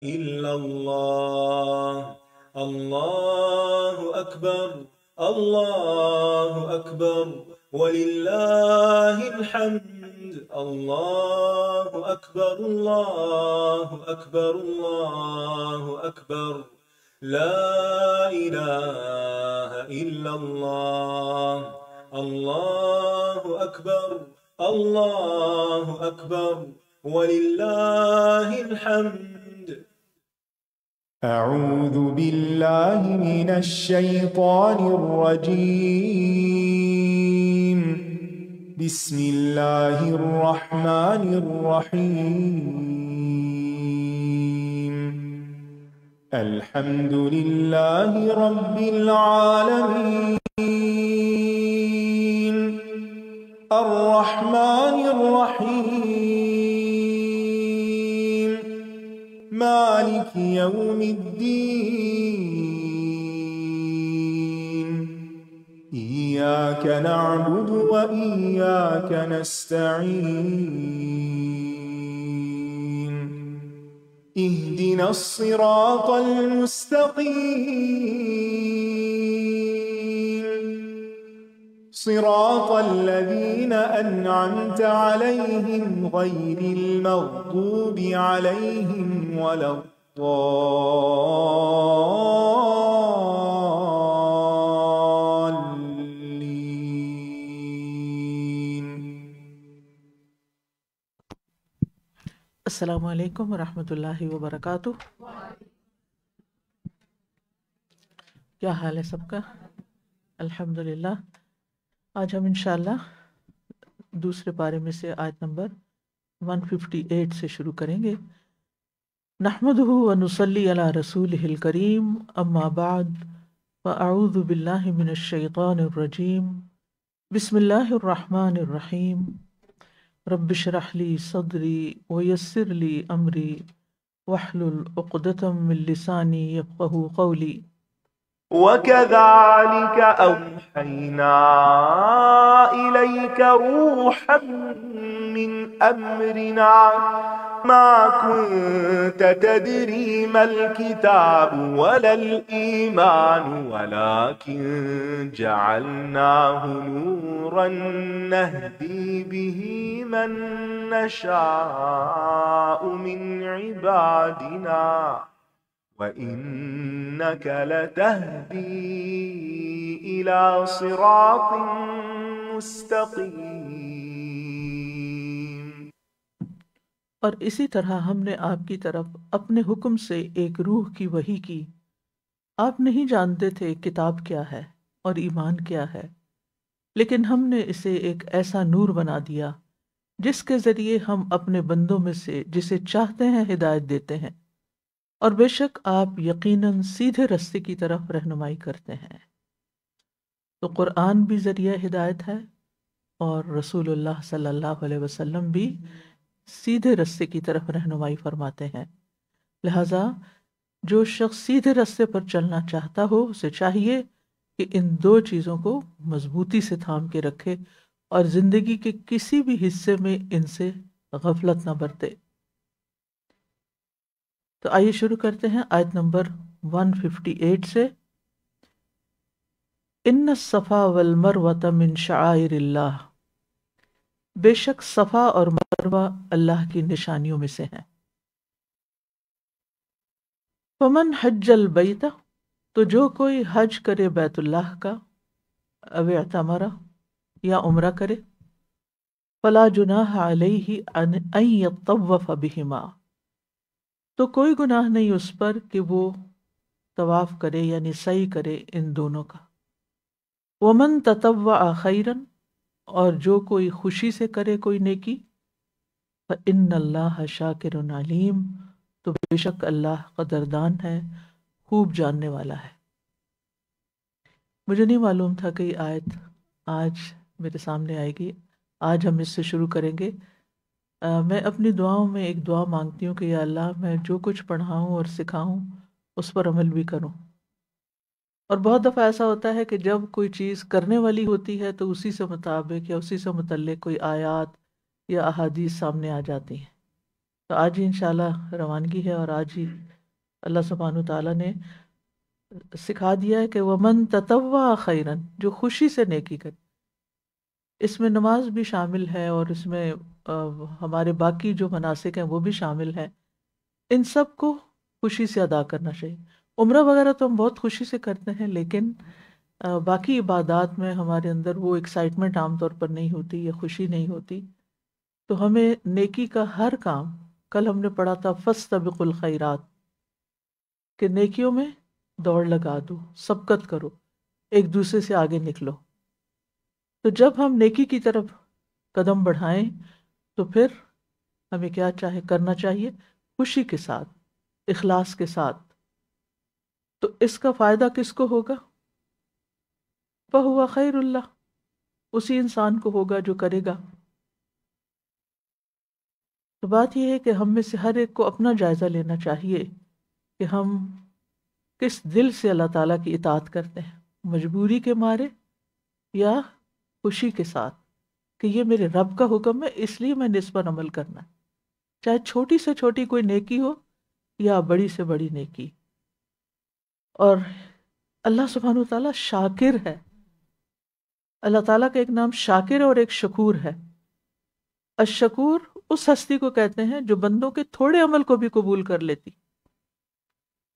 إلا الله. الله أكبر. الله أكبر ولله الحمد. الله أكبر. الله أكبر. الله أكبر. لا إله إلا الله. الله أكبر. الله أكبر ولله الحمد. أعوذ بالله من الشيطان الرجيم. بسم الله الرحمن الرحيم. الحمد لله رب العالمين. الرحمن الرحيم. مالك يوم الدين. إياك نعبد وإياك نستعين. اهدنا الصراط المستقيم. صراط الذين أنعمت عليهم غير المغضوب عليهم ولا الضالين. السلام علیکم ورحمۃ اللہ وبرکاتہ. کیا حال ہے سب کا؟ الحمدللہ. آج ہم انشاءاللہ دوسرے پارے میں سے آیت نمبر 158 سے شروع کریں گے. نحمدہ ونصلی علی رسولہ الکریم، اما بعد فاعوذ باللہ من الشیطان الرجیم. بسم اللہ الرحمن الرحیم. رب اشرح لی صدری ویسر لی امری واحلل عقدۃ من لسانی یفقہوا قولی. وكذلك أوحينا إليك روحا من أمرنا ما كنت تدري ما الكتاب ولا الإيمان ولكن جعلناه نورا نهدي به من نشاء من عبادنا وَإِنَّكَ لَتَهْدِي إِلَى صِرَاطٍ مُسْتَقِيمٍ. اور اسی طرح ہم نے آپ کی طرف اپنے حکم سے ایک روح کی وحی کی. آپ نہیں جانتے تھے کتاب کیا ہے اور ایمان کیا ہے، لیکن ہم نے اسے ایک ایسا نور بنا دیا جس کے ذریعے ہم اپنے بندوں میں سے جسے چاہتے ہیں ہدایت دیتے ہیں، اور بے شک آپ یقیناً سیدھے رستے کی طرف رہنمائی کرتے ہیں. تو قرآن بھی ذریعہ ہدایت ہے اور رسول اللہ صلی اللہ علیہ وسلم بھی سیدھے رستے کی طرف رہنمائی فرماتے ہیں. لہذا جو شخص سیدھے رستے پر چلنا چاہتا ہو اسے چاہیے کہ ان دو چیزوں کو مضبوطی سے تھام کے رکھے اور زندگی کے کسی بھی حصے میں ان سے غفلت نہ برتے. تو آئیے شروع کرتے ہیں آیت نمبر 158 سے. ان الصفا والمروۃ من شعائر اللہ. بے شک صفا اور مروہ اللہ کی نشانیوں میں سے ہیں. فمن حج البیت، تو جو کوئی حج کرے بیت اللہ کا، او اعتمر یا عمرہ کرے، فلا جناح علیہ ان یطوف بہما، تو کوئی گناہ نہیں اس پر کہ وہ طواف کرے یعنی سعی کرے ان دونوں کا. ومن تطوع خیرا، اور جو کوئی خوشی سے کرے کوئی نیکی، فإن اللہ شاکر علیم، تو بے شک اللہ قدردان ہے، خوب جاننے والا ہے. مجھے نہیں معلوم تھا کہ یہ آیت آج میرے سامنے آئے گی. آج ہم اس سے شروع کریں گے. میں اپنی دعاؤں میں ایک دعا مانگتی ہوں کہ یا اللہ میں جو کچھ پڑھاؤں اور سکھاؤں اس پر عمل بھی کروں. اور بہت دفعہ ایسا ہوتا ہے کہ جب کوئی چیز کرنے والی ہوتی ہے تو اسی سے مطابق یا اسی سے متعلق کوئی آیات یا احادیث سامنے آ جاتی ہیں. تو آج ہی انشاءاللہ روانگی ہے، اور آج ہی اللہ سبحانہ تعالیٰ نے سکھا دیا ہے کہ وَمَن تَطَوَّعَ خَيْرًا، جو خوشی سے نیکی کرے. اس میں نماز بھی شامل ہے، اور اس میں ہمارے باقی جو مناسک ہیں وہ بھی شامل ہیں. ان سب کو خوشی سے ادا کرنا چاہیے. عمرہ وغیرہ تو ہم بہت خوشی سے کرتے ہیں، لیکن باقی عبادات میں ہمارے اندر وہ ایکسائٹمنٹ عام طور پر نہیں ہوتی یا خوشی نہیں ہوتی. تو ہمیں نیکی کا ہر کام، کل ہم نے پڑھا تھا فاستبقوا الخیرات، کہ نیکیوں میں دوڑ لگا دو، سبقت کرو، ایک دوسرے سے آگے نکلو. تو جب ہم نیکی کی طرف قدم بڑھائیں تو پھر ہمیں کیا کرنا چاہیے؟ خوشی کے ساتھ، اخلاص کے ساتھ. تو اس کا فائدہ کس کو ہوگا؟ فَهُوَ خَيْرٌ لَّهُ، اسی انسان کو ہوگا جو کرے گا. تو بات یہ ہے کہ ہم میں سے ہر ایک کو اپنا جائزہ لینا چاہیے کہ ہم کس دل سے اللہ تعالیٰ کی اطاعت کرتے ہیں، مجبوری کے مارے یا خوشی کے ساتھ کہ یہ میرے رب کا حکم ہے اس لیے میں نے اس پر عمل کرنا ہے، چاہے چھوٹی سے چھوٹی کوئی نیکی ہو یا بڑی سے بڑی نیکی. اور اللہ سبحانہ وتعالیٰ شاکر ہے. اللہ تعالیٰ کا ایک نام شاکر اور ایک شکور ہے. الشکور اس ہستی کو کہتے ہیں جو بندوں کے تھوڑے عمل کو بھی قبول کر لیتی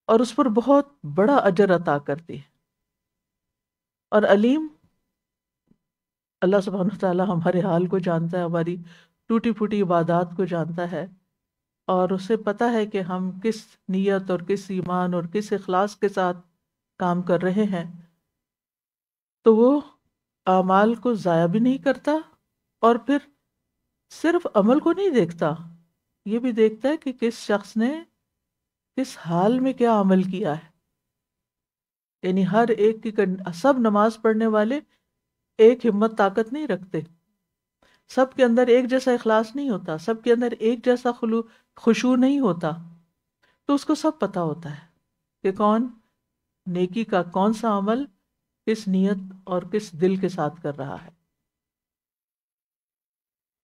اور اس پر بہت بڑا اجر عطا کرتی ہے. اور علیم، اللہ سبحانہ وتعالیٰ ہمارے حال کو جانتا ہے، ہماری ٹوٹی پھوٹی عبادات کو جانتا ہے، اور اسے پتہ ہے کہ ہم کس نیت اور کس ایمان اور کس اخلاص کے ساتھ کام کر رہے ہیں. تو وہ اعمال کو ضائع بھی نہیں کرتا، اور پھر صرف عمل کو نہیں دیکھتا، یہ بھی دیکھتا ہے کہ کس شخص نے کس حال میں کیا عمل کیا ہے. یعنی ہر ایک کی سب نماز پڑھنے والے ایک ہمت طاقت نہیں رکھتے، سب کے اندر ایک جیسا اخلاص نہیں ہوتا، سب کے اندر ایک جیسا خشوع نہیں ہوتا. تو اس کو سب پتہ ہوتا ہے کہ کون نیکی کا کون سا عمل کس نیت اور کس دل کے ساتھ کر رہا ہے.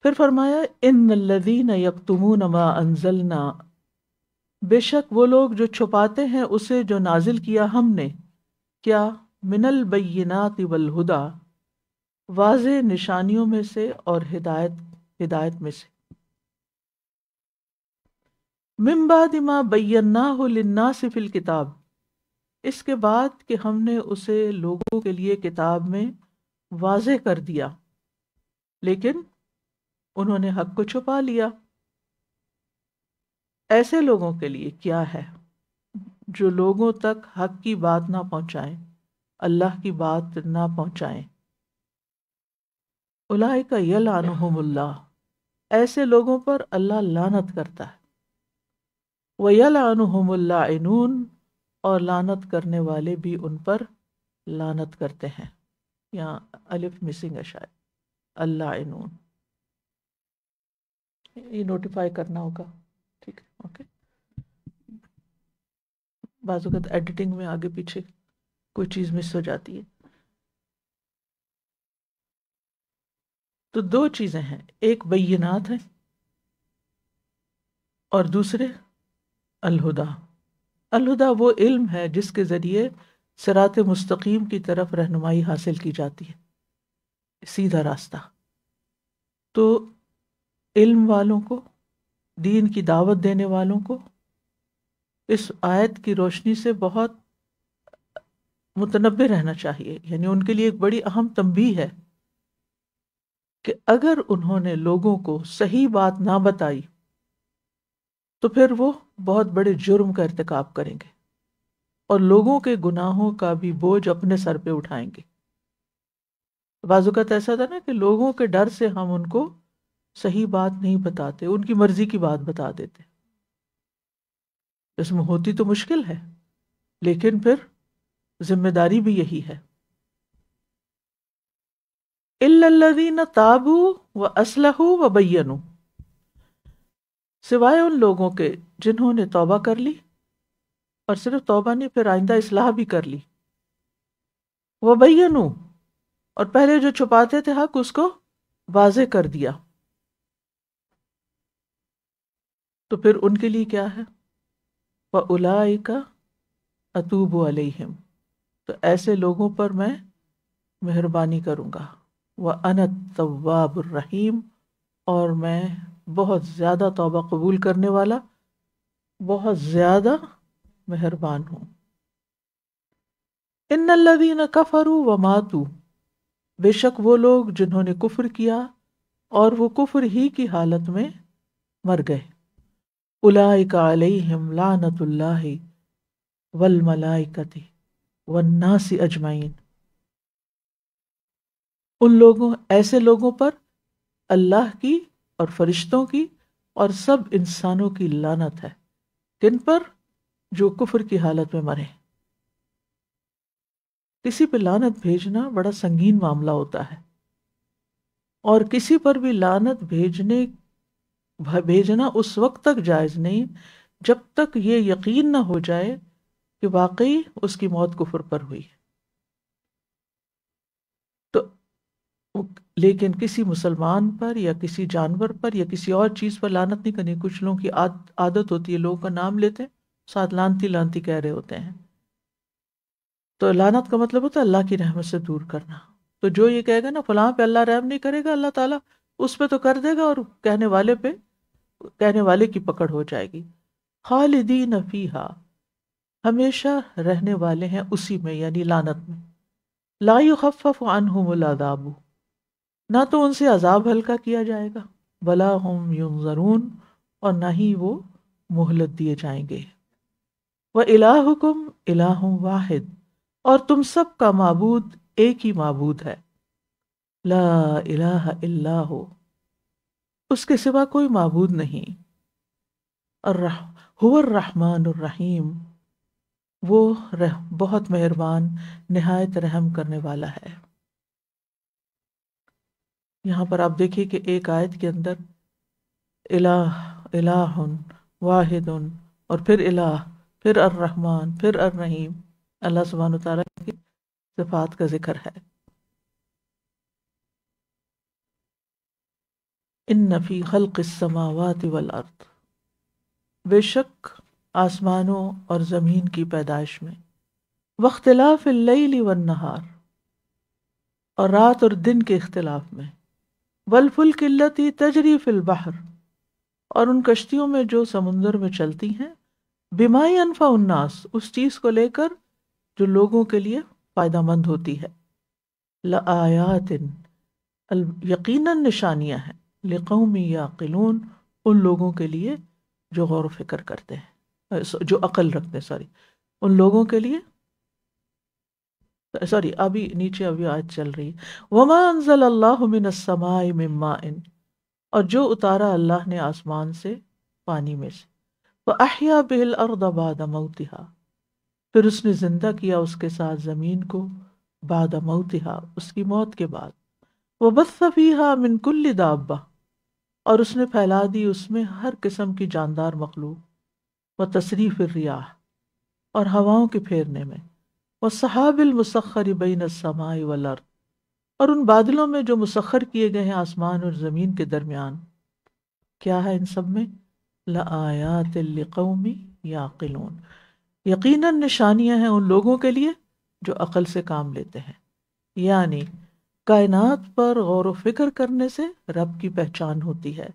پھر فرمایا ان الذین یکتمون ما انزلنا، بے شک وہ لوگ جو چھپاتے ہیں اسے جو نازل کیا ہم نے، کیا من البینات والہدی، واضح نشانیوں میں سے اور ہدایت میں سے. من بعد ما بیناہ للناس فی الکتاب، اس کے بعد کہ ہم نے اسے لوگوں کے لیے کتاب میں واضح کر دیا، لیکن انہوں نے حق کو چھپا لیا. ایسے لوگوں کے لیے کیا ہے جو لوگوں تک حق کی بات نہ پہنچائیں، اللہ کی بات نہ پہنچائیں. اولئک یلعنہم اللہ، ایسے لوگوں پر اللہ لعنت کرتا ہے. ویلعنہم اللاعنون، اور لعنت کرنے والے بھی ان پر لعنت کرتے ہیں. یہاں الف مسنگ ہے شاید، اللاعنون. یہ نوٹیفائی کرنا ہوگا، ٹھیک ہے، اوکے. بعض اوقات ایڈیٹنگ میں آگے پیچھے کوئی چیز مس ہو جاتی ہے. تو دو چیزیں ہیں، ایک بینات ہیں اور دوسرے الہدا. الہدا وہ علم ہے جس کے ذریعے صراط مستقیم کی طرف رہنمائی حاصل کی جاتی ہے، سیدھا راستہ. تو علم والوں کو، دین کی دعوت دینے والوں کو اس آیت کی روشنی سے بہت متنبہ رہنا چاہیے. یعنی ان کے لیے ایک بڑی اہم تنبیہ ہے کہ اگر انہوں نے لوگوں کو صحیح بات نہ بتائی تو پھر وہ بہت بڑے جرم کا ارتکاب کریں گے اور لوگوں کے گناہوں کا بھی بوجھ اپنے سر پہ اٹھائیں گے. بعض اوقات ایسا تھا نا کہ لوگوں کے ڈر سے ہم ان کو صحیح بات نہیں بتاتے، ان کی مرضی کی بات بتا دیتے. اس میں ہوتی تو مشکل ہے، لیکن پھر ذمہ داری بھی یہی ہے. الا الذین تابوا واصلحوا وبینوا، سوائے ان لوگوں کے جنہوں نے توبہ کر لی، اور صرف توبہ نہیں، پھر آئندہ اصلاح بھی کر لی. وبینوا، اور پہلے جو چھپاتے تھے حق اس کو واضح کر دیا. تو پھر ان کے لیے کیا ہے؟ وَأُولَٰئِكَ أَتُوبُ عَلَيْهِمْ، تو ایسے لوگوں پر میں مہربانی کروں گا. وَأَنَا التَّوَّابُ الرَّحِيمُ، اور میں بہت زیادہ توبہ قبول کرنے والا، بہت زیادہ مہربان ہوں. ان الذین کفروا وماتوا، بے شک وہ لوگ جنہوں نے کفر کیا اور وہ کفر ہی کی حالت میں مر گئے. اولئک علیہم لعنۃ اللہ والملائکۃ والناس اجمعین، ان لوگوں، ایسے لوگوں پر اللہ کی اور فرشتوں کی اور سب انسانوں کی لعنت ہے. کن پر؟ جو کفر کی حالت میں مرے. کسی پہ لعنت بھیجنا بڑا سنگین معاملہ ہوتا ہے، اور کسی پر بھی لعنت بھیجنا اس وقت تک جائز نہیں جب تک یہ یقین نہ ہو جائے کہ واقعی اس کی موت کفر پر ہوئی. تو لیکن کسی مسلمان پر یا کسی جانور پر یا کسی اور چیز پر لعنت نہیں کرنی. کچھ لوگوں کی عادت ہوتی ہے، لوگوں کا نام لیتے ہیں ساتھ لعنتی لعنتی کہہ رہے ہوتے ہیں. تو لعنت کا مطلب ہوتا ہے اللہ کی رحمت سے دور کرنا. تو جو یہ کہے گا نا فلاں پہ اللہ رحم نہیں کرے گا، اللہ تعالیٰ اس پہ تو کر دے گا، اور کہنے والے کی پکڑ ہو جائے گی. خالدین فیہا، ہمیشہ رہنے والے ہیں اسی میں، یعنی لعنت میں. لا یخفف عنہم العذاب، نہ تو ان سے عذاب ہلکا کیا جائے گا، ولا ہم ینظرون، اور نہ ہی وہ مہلت دیے جائیں گے. وَإِلَٰهُكُمْ إِلَٰهٌ وَاحِدٌ، اور تم سب کا معبود ایک ہی معبود ہے. لا الہ الا ہو، اس کے سوا کوئی معبود نہیں. هو الرحمن الرحیم، وہ بہت مہربان نہایت رحم کرنے والا ہے. یہاں پر آپ دیکھیے کہ ایک آیت کے اندر الہ واحد، اور پھر الہ، پھر الرحمن، پھر الرحیم، اللہ سبحانہ وتعالیٰ کی صفات کا ذکر ہے. ان فی خلق السماوات والارض، بے شک آسمانوں اور زمین کی پیدائش میں، واختلاف اللیل والنہار، اور رات اور دن کے اختلاف میں، والفلک التی تجری فی البحر، اور ان کشتیوں میں جو سمندر میں چلتی ہیں، بما ینفع الناس، اس چیز کو لے کر جو لوگوں کے لیے فائدہ مند ہوتی ہے. لآیات، یقیناً نشانیاں ہیں، لقوم یعقلون، ان لوگوں کے لیے جو غور و فکر کرتے ہیں، جو عقل رکھتے ہیں، ان لوگوں کے لیے. ابھی نیچے آیت چل رہی ہے. وما انزل اللہ من السماء من ماء، اور جو اتارا اللہ نے آسمان سے پانی میں سے. فاحیا به الارض بعد موتها، پھر اس نے زندہ کیا اس کے ساتھ زمین کو، بعد موتها، اس کی موت کے بعد. وبث فيها من كل دابة، اور اس نے پھیلا دی اس میں ہر قسم کی جاندار مخلوق. وتصریف الریاح، اور ہواؤں کے پھیرنے میں. والسحاب المسخر بین السماء والارض، اور ان بادلوں میں جو مسخر کیے گئے ہیں آسمان اور زمین کے درمیان. کیا ہے ان سب میں؟ لآیات لقوم یعقلون، یقیناً نشانیاں ہیں ان لوگوں کے لیے جو عقل سے کام لیتے ہیں. یعنی کائنات پر غور و فکر کرنے سے رب کی پہچان ہوتی ہے.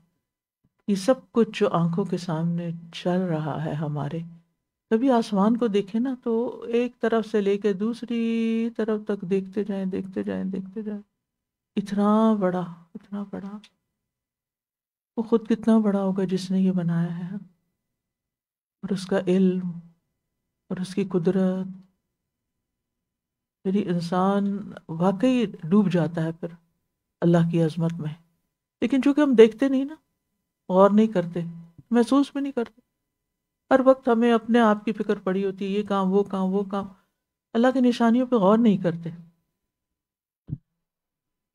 یہ سب کچھ جو آنکھوں کے سامنے چل رہا ہے ہمارے، کبھی آسمان کو دیکھیں نا تو ایک طرف سے لے کے دوسری طرف تک دیکھتے جائیں دیکھتے جائیں دیکھتے جائیں، اتنا بڑا اتنا بڑا. وہ خود کتنا بڑا ہوگا جس نے یہ بنایا ہے، اور اس کا علم اور اس کی قدرت. یعنی انسان واقعی ڈوب جاتا ہے پھر اللہ کی عظمت میں. لیکن چونکہ ہم دیکھتے نہیں نا، غور نہیں کرتے، محسوس بھی نہیں کرتے، ہر وقت ہمیں اپنے آپ کی فکر پڑی ہوتی ہے، یہ کام وہ کام وہ کام، اللہ کی نشانیوں پہ غور نہیں کرتے.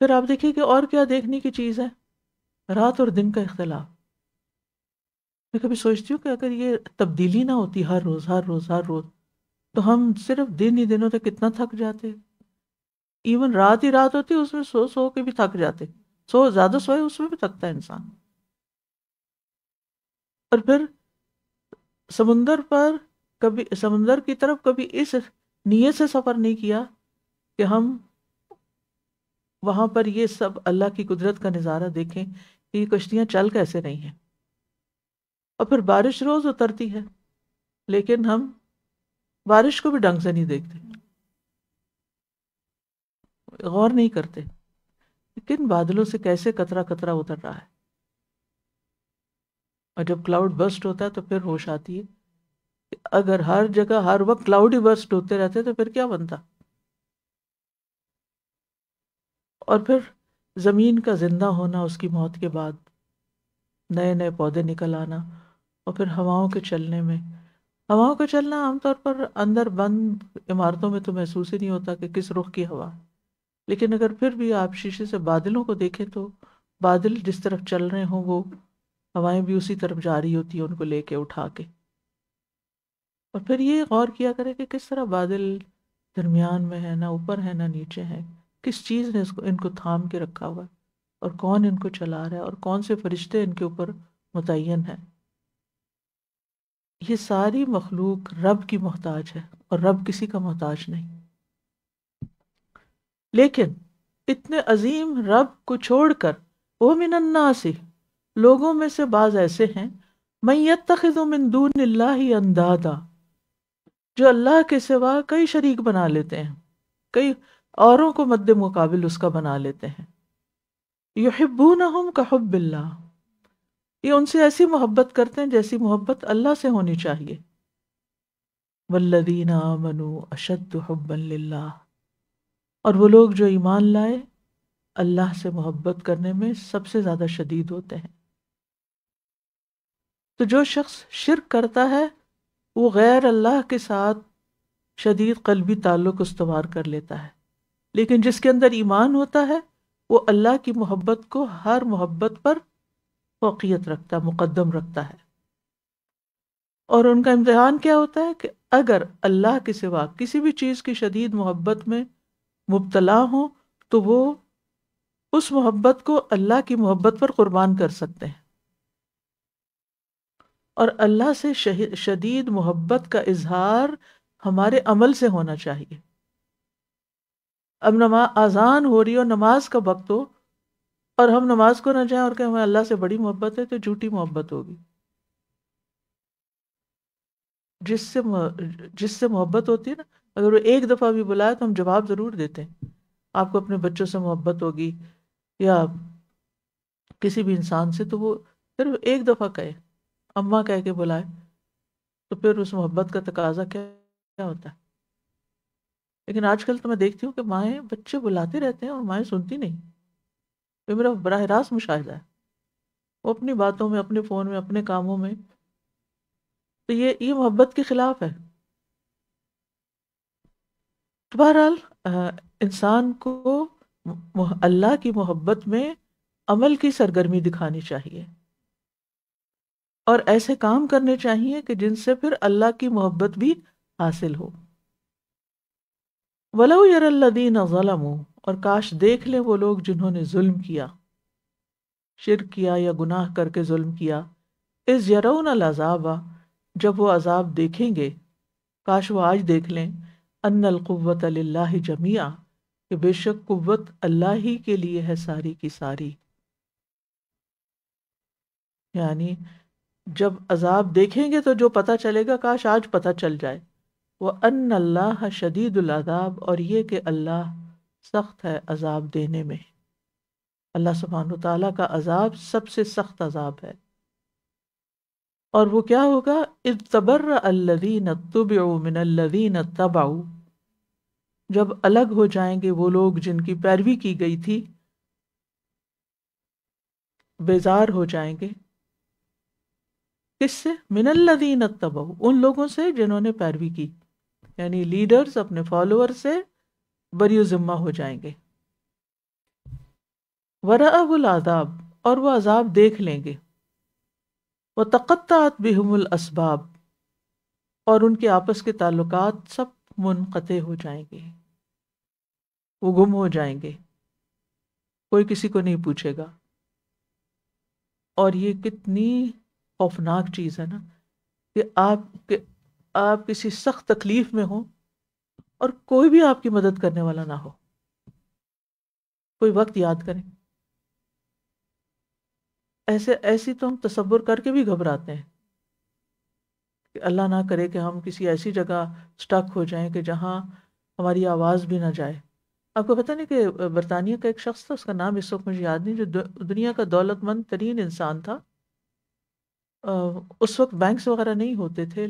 پھر آپ دیکھیے کہ اور کیا دیکھنے کی چیز ہے، رات اور دن کا اختلاف. میں کبھی سوچتی ہوں کہ اگر یہ تبدیلی نہ ہوتی ہر روز ہر روز ہر روز، تو ہم صرف دن ہی دنوں تک کتنا تھک جاتے. ایون رات ہی رات ہوتی، اس میں سو سو کے بھی تھک جاتے. زیادہ سوئے اس میں بھی تھکتا ہے انسان. اور پھر سمندر کی طرف کبھی اس نیت سے سفر نہیں کیا کہ ہم وہاں پر یہ سب اللہ کی قدرت کا نظارہ دیکھیں کہ یہ کشتیاں چل کیسے رہی ہیں. اور پھر بارش روز اترتی ہے لیکن ہم بارش کو بھی ڈھنگ سے نہیں دیکھتے، غور نہیں کرتے کن بادلوں سے کیسے قطرہ قطرہ اتر رہا ہے. اور جب کلاؤڈ برسٹ ہوتا ہے تو پھر ہوش آتی ہے کہ اگر ہر جگہ ہر وقت کلاؤڈ ہی برسٹ ہوتے رہتے تو پھر کیا بنتا. اور پھر زمین کا زندہ ہونا، اس کی موت کے بعد نئے نئے پودے نکل آنا، اور پھر ہواؤں کے چلنے میں، ہواؤں کا چلنا عام طور پر اندر بند عمارتوں میں تو محسوس ہی نہیں ہوتا کہ کس رخ کی ہوا، لیکن اگر پھر بھی آپ شیشے سے بادلوں کو دیکھیں تو بادل جس طرف چل رہے ہوں وہ ہوائیں بھی اسی طرف جا رہی ہوتی ہیں ان کو لے کے اٹھا کے. اور پھر یہ غور کیا کرے کہ کس طرح بادل درمیان میں ہے، نہ اوپر ہے نہ نیچے ہے، کس چیز نے ان کو تھام کے رکھا ہوا ہے، اور کون ان کو چلا رہا ہے، اور کون سے فرشتے ان کے اوپر متعین ہیں. یہ ساری مخلوق رب کی محتاج ہے اور رب کسی کا محتاج نہیں. لیکن اتنے عظیم رب کو چھوڑ کر وہ من الناس، لوگوں میں سے بعض ایسے ہیں، من یتخذ من دون اللہ اندادا، جو اللہ کے سوا کئی شریک بنا لیتے ہیں، کئی اوروں کو مد مقابل اس کا بنا لیتے ہیں. یحبونہم کحب اللہ، یہ ان سے ایسی محبت کرتے ہیں جیسی محبت اللہ سے ہونی چاہیے. والذین آمنوا اشد حبا للہ، اور وہ لوگ جو ایمان لائے اللہ سے محبت کرنے میں سب سے زیادہ شدید ہوتے ہیں. تو جو شخص شرک کرتا ہے وہ غیر اللہ کے ساتھ شدید قلبی تعلق استوار کر لیتا ہے، لیکن جس کے اندر ایمان ہوتا ہے وہ اللہ کی محبت کو ہر محبت پر فوقیت رکھتا، مقدم رکھتا ہے. اور ان کا امتحان کیا ہوتا ہے کہ اگر اللہ کے سوا کسی بھی چیز کی شدید محبت میں مبتلا ہوں تو وہ اس محبت کو اللہ کی محبت پر قربان کر سکتے ہیں. اور اللہ سے شدید محبت کا اظہار ہمارے عمل سے ہونا چاہیے. اب اذان ہو رہی ہو، نماز کا وقت ہو، اور ہم نماز کو نہ جائیں اور کہ ہمیں اللہ سے بڑی محبت ہے تو جھوٹی محبت ہوگی. جس سے محبت ہوتی ہے نا، اگر وہ ایک دفعہ بھی بلائے تو ہم جواب ضرور دیتے ہیں. آپ کو اپنے بچوں سے محبت ہوگی یا کسی بھی انسان سے تو وہ پھر ایک دفعہ کہے، اماں کہہ کے بلائے، تو پھر اس محبت کا تقاضا کیا ہوتا ہے. لیکن آج کل تو میں دیکھتی ہوں کہ مائیں بچے بلاتے رہتے ہیں اور مائیں سنتی نہیں. یہ میرا براہ راست مشاہدہ ہے. وہ اپنی باتوں میں، اپنے فون میں، اپنے کاموں میں، تو یہ محبت کے خلاف ہے. بہرحال انسان کو اللہ کی محبت میں عمل کی سرگرمی دکھانی چاہیے اور ایسے کام کرنے چاہیے کہ جن سے پھر اللہ کی محبت بھی حاصل ہو. وَلَوْ يَرَى الَّذِينَ ظَلَمُوا، اور کاش دیکھ لیں وہ لوگ جنہوں نے ظلم کیا، شرک کیا یا گناہ کر کے ظلم کیا، اِذْ يَرَوْنَ الْعَذَابَ، جب وہ عذاب دیکھیں گے، کاش وہ آج دیکھ لیں، ان القوۃ للہ جمیعا، کہ بے شک قوت اللہ ہی کے لیے ہے ساری کی ساری. یعنی جب عذاب دیکھیں گے تو جو پتہ چلے گا کاش آج پتہ چل جائے. وَأَنَّ اللَّهَ شَدِيدُ الْعَذَابِ، اور یہ کہ اللہ سخت ہے عذاب دینے میں. اللہ سبحانہ وتعالیٰ کا عذاب سب سے سخت عذاب ہے. اور وہ کیا ہوگا؟ اِذْ تَبَرَّأَ الَّذِينَ اتُّبِعُوا مِنَ الَّذِينَ اتَّبَعُوا، جب الگ ہو جائیں گے وہ لوگ جن کی پیروی کی گئی تھی، بیزار ہو جائیں گے. کس سے؟ من الذین اتبعوا، ان لوگوں سے جنہوں نے پیروی کی، یعنی لیڈرز اپنے فالوور سے بری ذمہ ہو جائیں گے. ورأوا العذاب، اور وہ عذاب دیکھ لیں گے. وتقطعت بهم الاسباب، اور ان کے آپس کے تعلقات سب منقطع ہو جائیں گے، وہ گم ہو جائیں گے، کوئی کسی کو نہیں پوچھے گا. اور یہ کتنی خوفناک چیز ہے نا کہ آپ کسی سخت تکلیف میں ہوں اور کوئی بھی آپ کی مدد کرنے والا نہ ہو. کوئی وقت یاد کریں، ایسی تو ہم تصور کر کے بھی گھبراتے ہیں کہ اللہ نہ کرے کہ ہم کسی ایسی جگہ سٹک ہو جائیں کہ جہاں ہماری آواز بھی نہ جائے. آپ کو پتہ نہیں کہ برطانیہ کا ایک شخص تھا، اس کا نام اس وقت مجھے یاد نہیں، جو دنیا کا دولت مند ترین انسان تھا. اس وقت بینکس وغیرہ نہیں ہوتے تھے،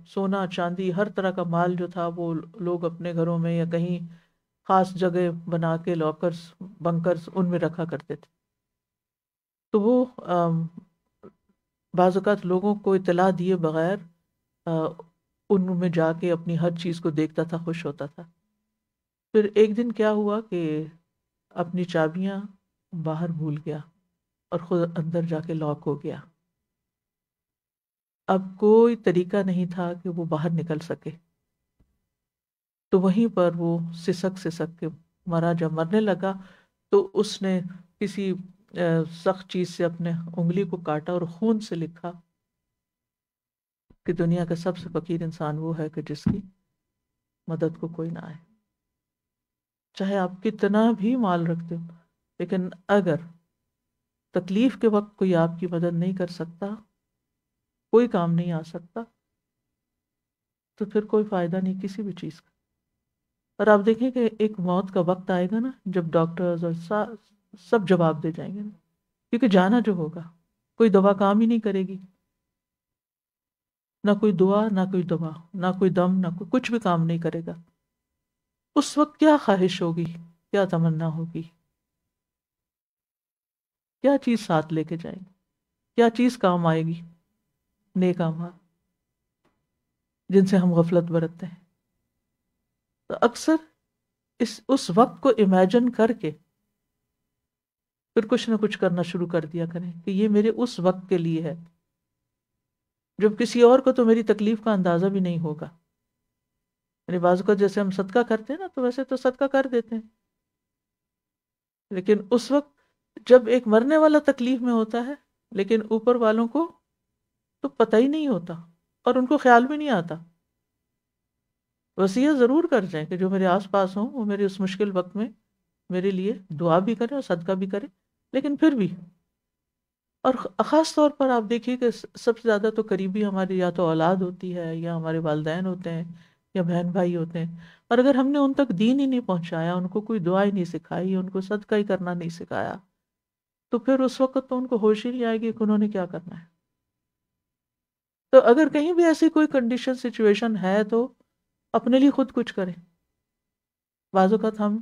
سونا چاندی ہر طرح کا مال جو تھا وہ لوگ اپنے گھروں میں یا کہیں خاص جگہ بنا کے لاکرز بنکرز ان میں رکھا کرتے تھے. تو وہ بعض اوقات لوگوں کو اطلاع دیے بغیر ان میں جا کے اپنی ہر چیز کو دیکھتا تھا، خوش ہوتا تھا. پھر ایک دن کیا ہوا کہ اپنی چابیاں باہر بھول گیا اور خود اندر جا کے لاک ہو گیا. اب کوئی طریقہ نہیں تھا کہ وہ باہر نکل سکے. تو وہیں پر وہ سسک کے مرا. جب مرنے لگا تو اس نے کسی سخت چیز سے اپنے انگلی کو کاٹا اور خون سے لکھا کہ دنیا کا سب سے فقیر انسان وہ ہے کہ جس کی مدد کو کوئی نہ آئے. چاہے آپ کتنا بھی مال رکھتے ہو، لیکن اگر تکلیف کے وقت کوئی آپ کی مدد نہیں کر سکتا، کوئی کام نہیں آ سکتا، تو پھر کوئی فائدہ نہیں کسی بھی چیز کا. اور آپ دیکھیں کہ ایک موت کا وقت آئے گا نا جب ڈاکٹرز اور سب جواب دے جائیں گے نا، کیونکہ جانا جو ہوگا کوئی دوا کام ہی نہیں کرے گی، نہ کوئی دعا نہ کوئی دوا نہ کوئی دم نہ کوئی کچھ بھی کام نہیں کرے گا. اس وقت کیا خواہش ہوگی، کیا تمنا ہوگی، کیا چیز ساتھ لے کے جائیں گے، کیا چیز کام آئے گی؟ نیک اعمال جن سے ہم غفلت برتتے ہیں. تو اکثر اس وقت کو امیجن کر کے پھر کچھ نہ کچھ کرنا شروع کر دیا کریں کہ یہ میرے اس وقت کے لیے ہے جب کسی اور کو تو میری تکلیف کا اندازہ بھی نہیں ہوگا. یعنی بعض اوقات جیسے ہم صدقہ کرتے ہیں نا تو ویسے تو صدقہ کر دیتے ہیں، لیکن اس وقت جب ایک مرنے والا تکلیف میں ہوتا ہے لیکن اوپر والوں کو تو پتہ ہی نہیں ہوتا اور ان کو خیال بھی نہیں آتا. وصیت ضرور کر جائیں کہ جو میرے آس پاس ہوں وہ میرے اس مشکل وقت میں میرے لیے دعا بھی کریں اور صدقہ بھی کریں. لیکن پھر بھی، اور خاص طور پر آپ دیکھیے کہ سب سے زیادہ تو قریبی ہماری یا تو اولاد ہوتی ہے یا ہمارے والدین ہوتے ہیں یا بہن بھائی ہوتے ہیں، اور اگر ہم نے ان تک دین ہی نہیں پہنچایا، ان کو کوئی دعا ہی نہیں سکھائی، ان کو صدقہ ہی کرنا نہیں سکھایا، تو پھر اس وقت تو ان کو ہوش ہی نہیں آئے گی کہ انہوں نے کیا کرنا ہے. تو اگر کہیں بھی ایسی کوئی کنڈیشن سچویشن ہے تو اپنے لیے خود کچھ کریں. بعض اوقات ہم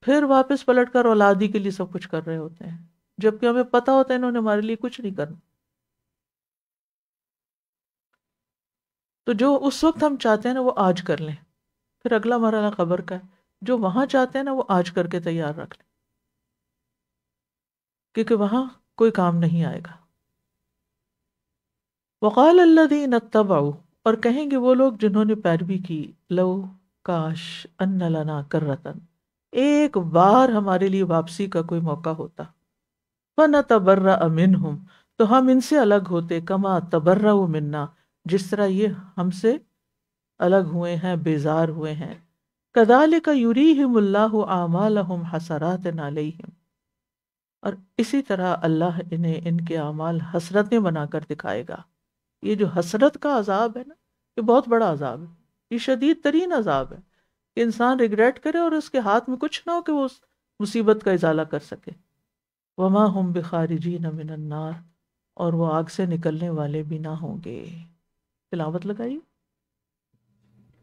پھر واپس پلٹ کر اولادی کے لیے سب کچھ کر رہے ہوتے ہیں جبکہ ہمیں پتہ ہوتا ہے انہوں نے ہمارے لیے کچھ نہیں کرنا. تو جو اس وقت ہم چاہتے ہیں نا وہ آج کر لیں. پھر اگلا مرحلہ قبر کا ہے، جو وہاں چاہتے ہیں نا وہ آج کر کے تیار رکھ لیں، کیونکہ وہاں کوئی کام نہیں آئے گا. وقال الذین اتبعوا، اور کہیں گے وہ لوگ جنہوں نے پیروی کی، لو کاش ان لنا کرتن، ایک بار ہمارے لیے واپسی کا کوئی موقع ہوتا، فنتبرأ منہم، تو ہم ان سے الگ ہوتے، کما تبرؤوا منا، جس طرح یہ ہم سے الگ ہوئے ہیں، بیزار ہوئے ہیں. کذالک یریہم اللہ اعمالہم حسرات علیہم، اور اسی طرح اللہ انہیں ان کے اعمال حسرتیں بنا کر دکھائے گا. یہ جو حسرت کا عذاب ہے نا، یہ بہت بڑا عذاب ہے، یہ شدید ترین عذاب ہے کہ انسان ریگریٹ کرے اور اس کے ہاتھ میں کچھ نہ ہو کہ وہ اس مصیبت کا ازالہ کر سکے. وما ہم بخارجین من النار، اور وہ آگ سے نکلنے والے بھی نہ ہوں گے. تلاوت لگائیے.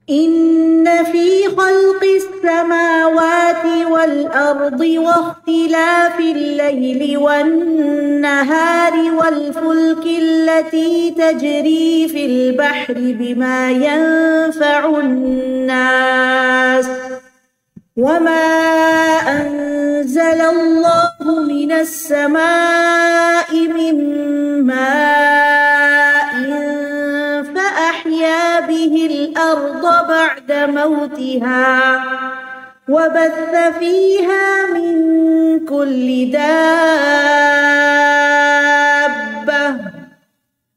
إن في خلق السماوات والأرض واختلاف الليل والنهار والفلك التي تجري في البحر بما ينفع الناس وما أنزل الله من السماء من ماء فأحيا به الأرض بعد موتها وبث فيها من كل دابة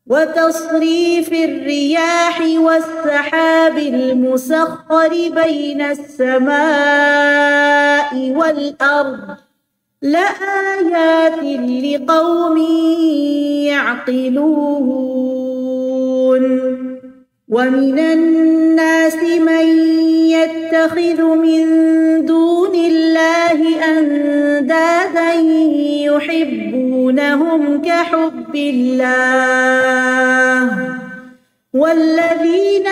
وتصريف الرياح والسحاب المسخر بين السماء والأرض لآيات لقوم يعقلون ومن الناس من يتخذ من دون الله أندادا يحبونهم كحب الله والذين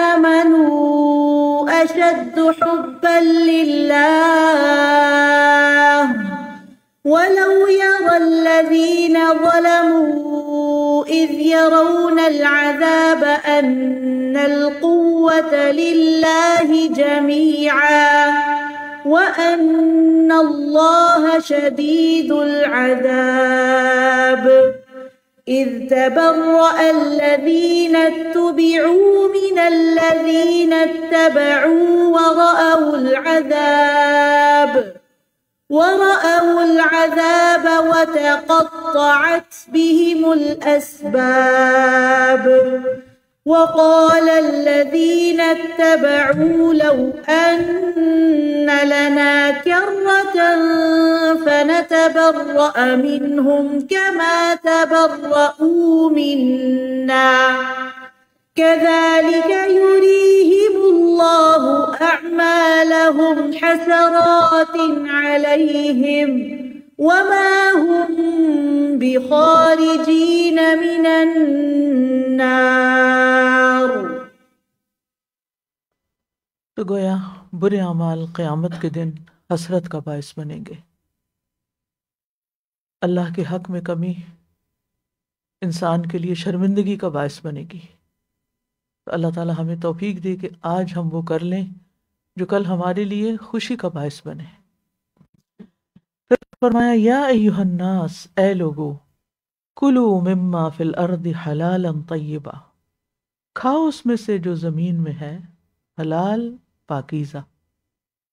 آمنوا أشد حبا لله ولو يرى الذين ظلموا إذ يرون العذاب أن القوة لله جميعا وأن الله شديد العذاب إذ تبرأ الذين اتبعوا من الذين اتبعوا ورأوا العذاب وتقطعت بهم الأسباب وقال الذين اتبعوا لو أن لنا كرة فنتبرأ منهم كما تبرأوا منا كذلك يريهم الله أعمالهم حسرات عليهم وما هم بخارجين من النار۔ تو گویا برے اعمال قیامت کے دن حسرت کا باعث بنیں گے۔ اللہ کے حق میں کمی انسان کے لیے شرمندگی کا باعث بنے گی۔ تو اللہ تعالی ہمیں توفیق دے کہ آج ہم وہ کر لیں جو کل ہمارے لیے خوشی کا باعث بنے۔ پھر فرمایا یا ایھا الناس، اے لوگو، کلوا مما فی الارض حلالا طیبا، کھاؤ اس میں سے جو زمین میں ہے، حلال پاکیزہ،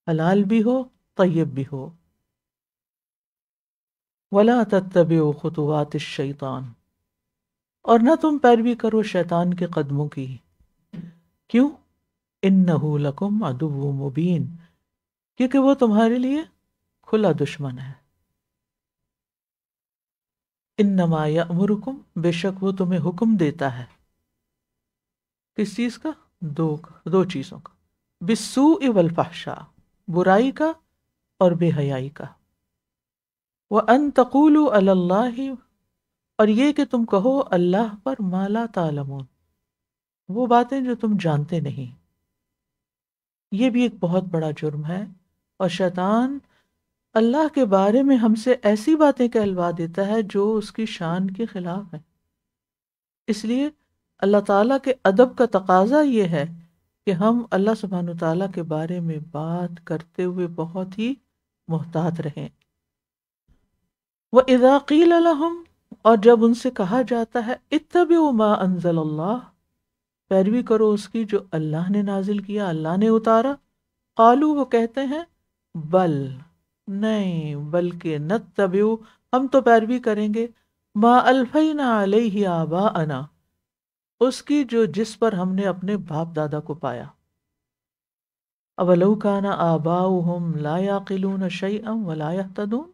حلال بھی ہو طیب بھی ہو۔ ولا تتبعوا خطوات الشیطان، اور نہ تم پیروی کرو شیطان کے قدموں کی۔ کیوں؟ انہ لکم عدو مبین، کیونکہ وہ تمہارے لیے کھلا دشمن ہے۔ انما یأمرکم، بے شک وہ تمہیں حکم دیتا ہے، کس چیز کا؟ دو چیزوں کا، بالسوء والفحشاء، برائی کا اور بے حیائی کا۔ وَأَن تَقُولُوا عَلَى اللَّهِ، اور یہ کہ تم کہو اللہ پر ما لا تعلمون، وہ باتیں جو تم جانتے نہیں۔ یہ بھی ایک بہت بڑا جرم ہے، اور شیطان اللہ کے بارے میں ہم سے ایسی باتیں کہلوا دیتا ہے جو اس کی شان کے خلاف ہے۔ اس لیے اللہ تعالیٰ کے ادب کا تقاضا یہ ہے کہ ہم اللہ سبحانہ وتعالیٰ کے بارے میں بات کرتے ہوئے بہت ہی محتاط رہیں۔ وَإِذَا قِيلَ لَهُمْ، اور جب ان سے کہا جاتا ہے اتبعوا ما انزل اللہ، پیروی کرو اس کی جو اللہ نے نازل کیا، اللہ نے اتارا، قالوا، وہ کہتے ہیں بل، نہیں، بلکہ نتبعوا، ہم تو پیروی کریں گے ما الفینا علیہ آباءنا، اس کی جو جس پر ہم نے اپنے باپ دادا کو پایا۔ اولو کان آباؤہم لا یعقلون شیئا ولا یہتدون،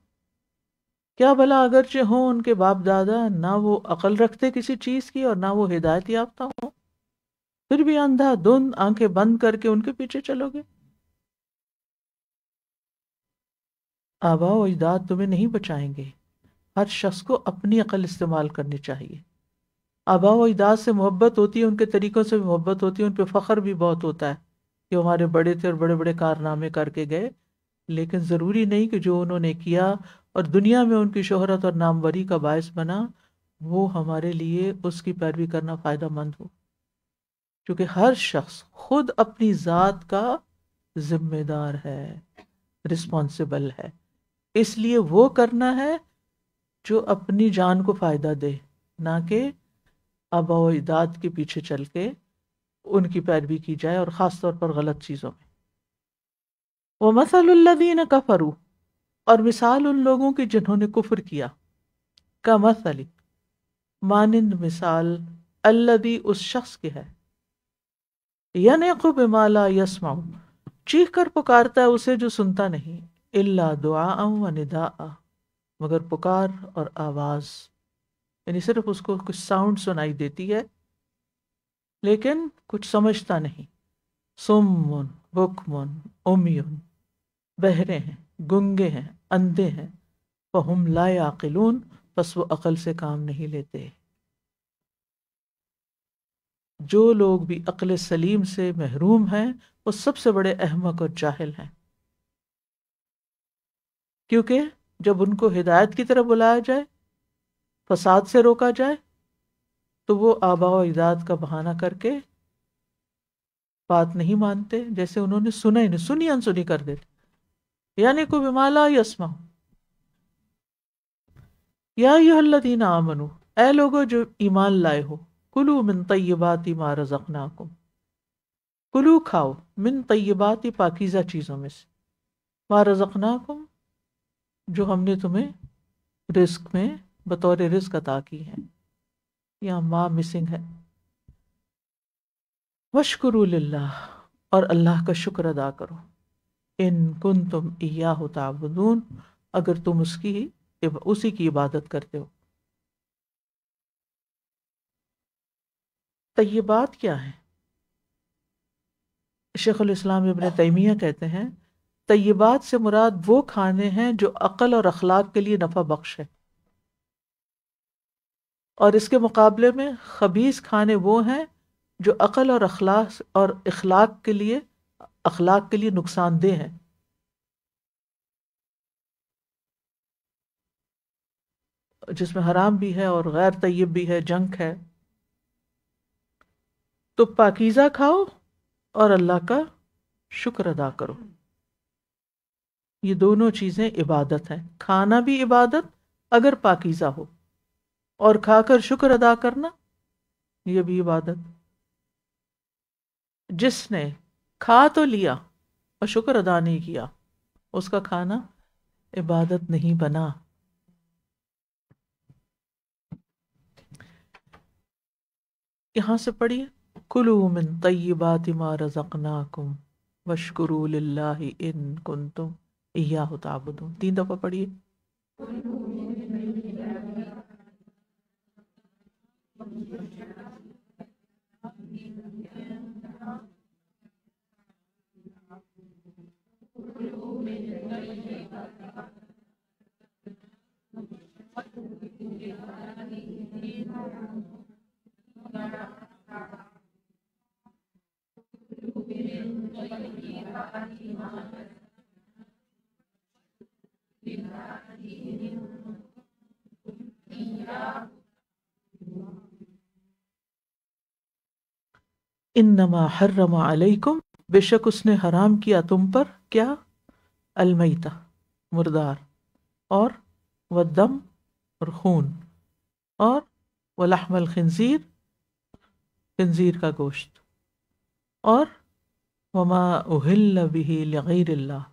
کیا بھلا اگرچہ ہوں ان کے باپ دادا نہ وہ عقل رکھتے کسی چیز کی اور نہ وہ ہدایت یافتہ ہوں، پھر بھی اندھا دھند آنکھیں بند کر کے ان کے پیچھے چلو گے۔ آباء و اجداد تمہیں نہیں بچائیں گے، ہر شخص کو اپنی عقل استعمال کرنی چاہیے۔ آباء و اجداد سے محبت ہوتی ہے، ان کے طریقوں سے بھی محبت ہوتی ہے، ان پہ فخر بھی بہت ہوتا ہے کہ ہمارے بڑے تھے اور بڑے بڑے کارنامے کر کے گئے، لیکن ضروری نہیں کہ جو انہوں نے کیا اور دنیا میں ان کی شہرت اور ناموری کا باعث بنا وہ ہمارے لیے اس کی پیروی کرنا فائدہ مند ہو، کیونکہ ہر شخص خود اپنی ذات کا ذمہ دار ہے، رسپانسبل ہے، اس لیے وہ کرنا ہے جو اپنی جان کو فائدہ دے، نہ کہ آباء و اجداد کے پیچھے چل کے ان کی پیروی کی جائے، اور خاص طور پر غلط چیزوں میں۔ وَمَثَلُ الَّذِينَ كَفَرُوا، اور مثال ان لوگوں کی جنہوں نے کفر کیا، کَمَثَلِ، مانند مثال الذی اس شخص کی ہے، ینق بما لا یسمع چیخ کر پکارتا ہے اسے جو سنتا نہیں، الا دعاء و نداء مگر پکار اور آواز، یعنی صرف اس کو کچھ ساؤنڈ سنائی دیتی ہے لیکن کچھ سمجھتا نہیں. سم بکم عمی بہرے ہیں، گنگے ہیں، اندھے ہیں، فہم لا یعقلون پس وہ عقل سے کام نہیں لیتے. جو لوگ بھی عقل سلیم سے محروم ہیں وہ سب سے بڑے احمق اور جاہل ہیں، کیونکہ جب ان کو ہدایت کی طرف بلایا جائے، فساد سے روکا جائے، تو وہ آباء و اجداد کا بہانہ کر کے بات نہیں مانتے، جیسے انہوں نے سنا ہی نہیں، سنی انسنی کر دیتے. یعنی کو بما لا یسمع. یا ایھا الذین آمنوا اے لوگو جو ایمان لائے ہو، کلوا من طیبات ما رزقناکم کلو کھاؤ من طیبات پاکیزہ چیزوں میں سے، ما رزقناکم جو ہم نے تمہیں رزق میں بطور رزق عطا کی ہیں. یہاں ما مسنگ ہے. واشکروا للہ اور اللہ کا شکر ادا کرو، ان کنتم ایاہ تعبدون اگر تم اسی کی عبادت کرتے ہو. طیبات کیا ہیں؟ شیخ الاسلام ابن تیمیہ کہتے ہیں طیبات سے مراد وہ کھانے ہیں جو عقل اور اخلاق کے لیے نفع بخش ہے، اور اس کے مقابلے میں خبیث کھانے وہ ہیں جو عقل اور اخلاق کے لیے نقصان دہ ہیں. جس میں حرام بھی ہے اور غیر طیب بھی ہے، جنک ہے. تو پاکیزہ کھاؤ اور اللہ کا شکر ادا کرو. یہ دونوں چیزیں عبادت ہیں. کھانا بھی عبادت اگر پاکیزہ ہو، اور کھا کر شکر ادا کرنا یہ بھی عبادت. جس نے کھا تو لیا اور شکر ادا نہیں کیا، اس کا کھانا عبادت نہیں بنا. یہاں سے پڑھیے کلوا من طیبات ما رزقناکم واشکروا للہ ان کنتم ایاہ تعبدون. 3 دفعہ پڑھیے. انما حرم علیکم بے شک اس نے حرام کیا تم پر کیا؟ المیتہ مردار، اور والدم اور خون، اور ولحم الخنزیر خنزیر کا گوشت، اور وما اہل بہ لغیر اللہ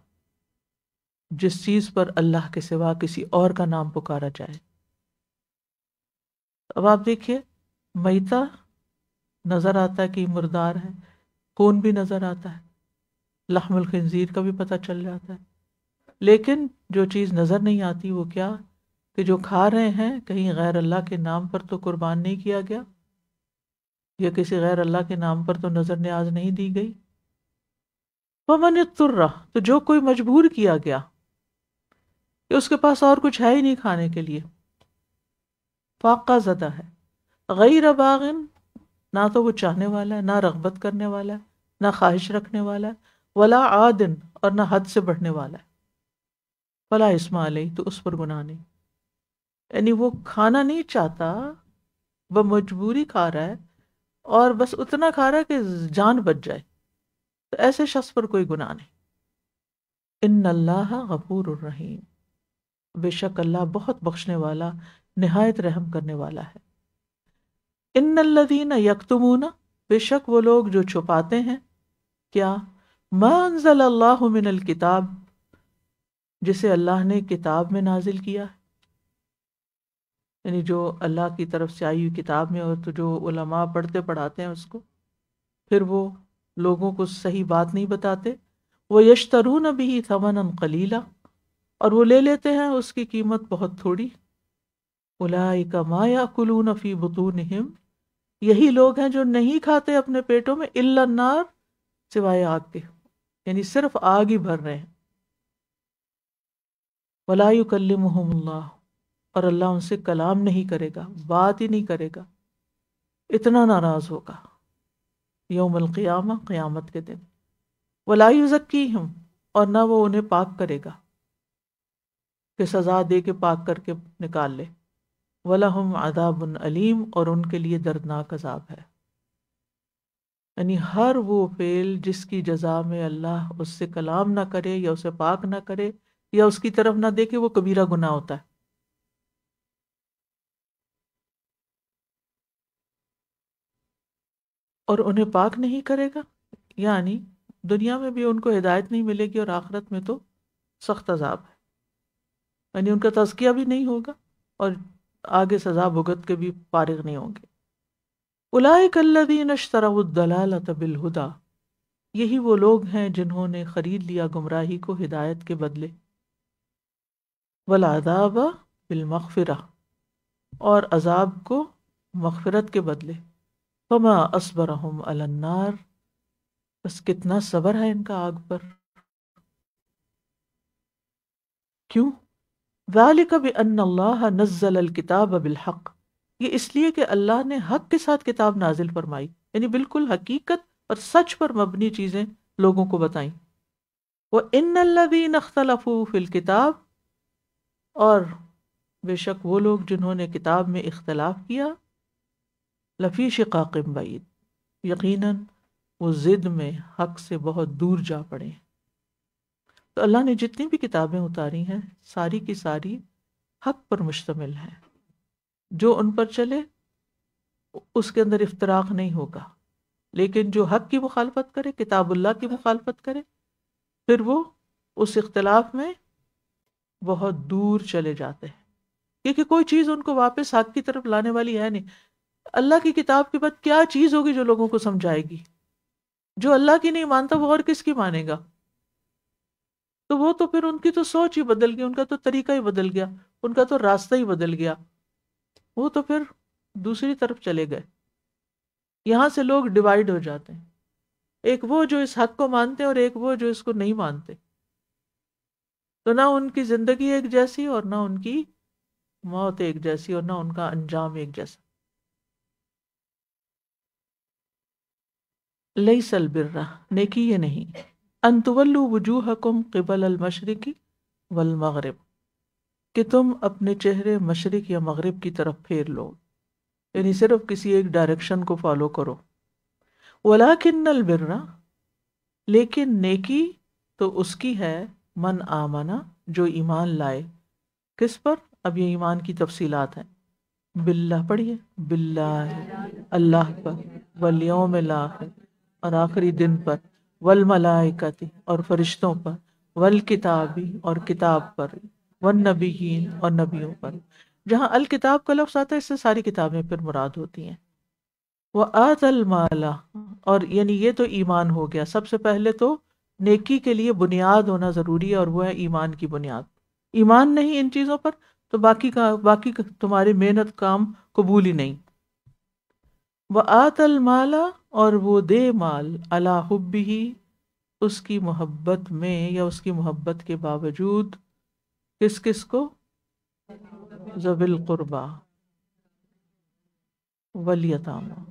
جس چیز پر اللہ کے سوا کسی اور کا نام پکارا جائے. اب آپ دیکھیے میتہ نظر آتا ہے کہ مردار ہے، خون بھی نظر آتا ہے، لحم الخنزیر کا بھی پتہ چل جاتا ہے، لیکن جو چیز نظر نہیں آتی وہ کیا کہ جو کھا رہے ہیں کہیں غیر اللہ کے نام پر تو قربان نہیں کیا گیا، یا کسی غیر اللہ کے نام پر تو نظر نیاز نہیں دی گئی. ومن اضطر تو جو کوئی مجبور کیا گیا کہ اس کے پاس اور کچھ ہے ہی نہیں کھانے کے لیے، فاقہ زدہ ہے، غیر باغن نہ تو وہ چاہنے والا ہے، نہ رغبت کرنے والا ہے، نہ خواہش رکھنے والا ہے، ولا عادن اور نہ حد سے بڑھنے والا ہے، فلا اثم علیہ تو اس پر گناہ نہیں. یعنی وہ کھانا نہیں چاہتا، وہ مجبوری کھا رہا ہے اور بس اتنا کھا رہا ہے کہ جان بچ جائے، تو ایسے شخص پر کوئی گناہ نہیں. ان اللہ غفور الرحیم بے شک اللہ بہت بخشنے والا نہایت رحم کرنے والا ہے. ان الذین یکتمون بے شک وہ لوگ جو چھپاتے ہیں کیا؟ ما انزل اللہ من الکتاب جسے اللہ نے کتاب میں نازل کیا ہے. یعنی جو اللہ کی طرف سے آئی ہوئی کتاب میں، اور تو جو علماء پڑھتے پڑھاتے ہیں اس کو، پھر وہ لوگوں کو صحیح بات نہیں بتاتے. وہ یشترون بھی ثمنا قلیلا، اور وہ لے لیتے ہیں اس کی قیمت بہت تھوڑی. اولئک ما یاکلون فی بطونہم، یہی لوگ ہیں جو نہیں کھاتے اپنے پیٹوں میں الا النار، سوائے آگ کے، یعنی صرف آگ ہی بھر رہے ہیں. ولا یکلمہم اللہ، اور اللہ ان سے کلام نہیں کرے گا، بات ہی نہیں کرے گا، اتنا ناراض ہوگا یوم القیامہ، قیامت کے دن. ولا یزکیہم، اور نہ وہ انہیں پاک کرے گا کہ سزا دے کے پاک کر کے نکال لے. وَلَهُمْ عَذَابٌ علیم، اور ان کے لیے دردناک عذاب ہے. یعنی ہر وہ فعل جس کی جزا میں اللہ اس سے کلام نہ کرے یا اسے پاک نہ کرے یا اس کی طرف نہ دیکھے، وہ کبیرہ گناہ ہوتا ہے. اور انہیں پاک نہیں کرے گا، یعنی دنیا میں بھی ان کو ہدایت نہیں ملے گی، اور آخرت میں تو سخت عذاب ہے. یعنی ان کا تزکیہ بھی نہیں ہوگا، اور آگے سزا بھگت کے بھی فارغ نہیں ہوں گے. اولئک الذین اشتروا الضلالۃ بالہدی، یہی وہ لوگ ہیں جنہوں نے خرید لیا گمراہی کو ہدایت کے بدلے. والعذاب بالمغفرہ، اور عذاب کو مغفرت کے بدلے. فما اصبرہم علی النار، بس کتنا صبر ہے ان کا آگ پر. کیوں؟ ذالک بأن اللہ نزل الکتاب بالحق، یہ اس لیے کہ اللہ نے حق کے ساتھ کتاب نازل فرمائی، یعنی بالکل حقیقت اور سچ پر مبنی چیزیں لوگوں کو بتائیں. وَإِنَّ الَّذِينَ اخْتَلَفُوا فِي الْكِتَابِ، اور بے شک وہ لوگ جنہوں نے کتاب میں اختلاف کیا، لفی شقاق بعید، یقیناً وہ ضد میں حق سے بہت دور جا پڑے. تو اللہ نے جتنی بھی کتابیں اتاری ہیں ساری کی ساری حق پر مشتمل ہیں. جو ان پر چلے اس کے اندر افتراق نہیں ہوگا، لیکن جو حق کی مخالفت کرے، کتاب اللہ کی مخالفت کرے، پھر وہ اس اختلاف میں بہت دور چلے جاتے ہیں، کیونکہ کوئی چیز ان کو واپس حق کی طرف لانے والی ہے نہیں. اللہ کی کتاب کے بعد کیا چیز ہوگی جو لوگوں کو سمجھائے گی؟ جو اللہ کی نہیں مانتا وہ اور کس کی مانے گا؟ تو وہ تو پھر ان کی تو سوچ ہی بدل گئی، ان کا تو طریقہ ہی بدل گیا، ان کا تو راستہ ہی بدل گیا، وہ تو پھر دوسری طرف چلے گئے. یہاں سے لوگ ڈیوائیڈ ہو جاتے ہیں، ایک وہ جو اس حق کو مانتے ہیں اور ایک وہ جو اس کو نہیں مانتے. تو نہ ان کی زندگی ایک جیسی اور نہ ان کی موت ایک جیسی اور نہ ان کا انجام ایک جیسا. لیس البر، نیکی یہ نہیں، ان تولوا وجوہکم قبل المشرق والمغرب، کہ تم اپنے چہرے مشرق یا مغرب کی طرف پھیر لو، یعنی صرف کسی ایک ڈائریکشن کو فالو کرو. ولیکن البر، لیکن نیکی تو اس کی ہے، من آمنا، جو ایمان لائے. کس پر؟ اب یہ ایمان کی تفصیلات ہیں. باللہ پڑھیے، باللہ اللہ پر، والیوم الاخر اور آخری دن پر، والملائکۃ اور فرشتوں پر، والکتابی اور کتاب پر، والنبیین اور نبیوں پر. جہاں الکتاب کا لفظ آتا ہے اس سے ساری کتابیں پھر مراد ہوتی ہیں. وآت المال، اور یعنی یہ تو ایمان ہو گیا. سب سے پہلے تو نیکی کے لیے بنیاد ہونا ضروری ہے، اور وہ ہے ایمان کی بنیاد. ایمان نہیں ان چیزوں پر تو باقی تمہاری محنت کام قبول ہی نہیں. وآت المال، اور وہ دے مال، علی حبہ، اس کی محبت میں یا اس کی محبت کے باوجود. کس کس کو؟ ذوی القربی والیتامی.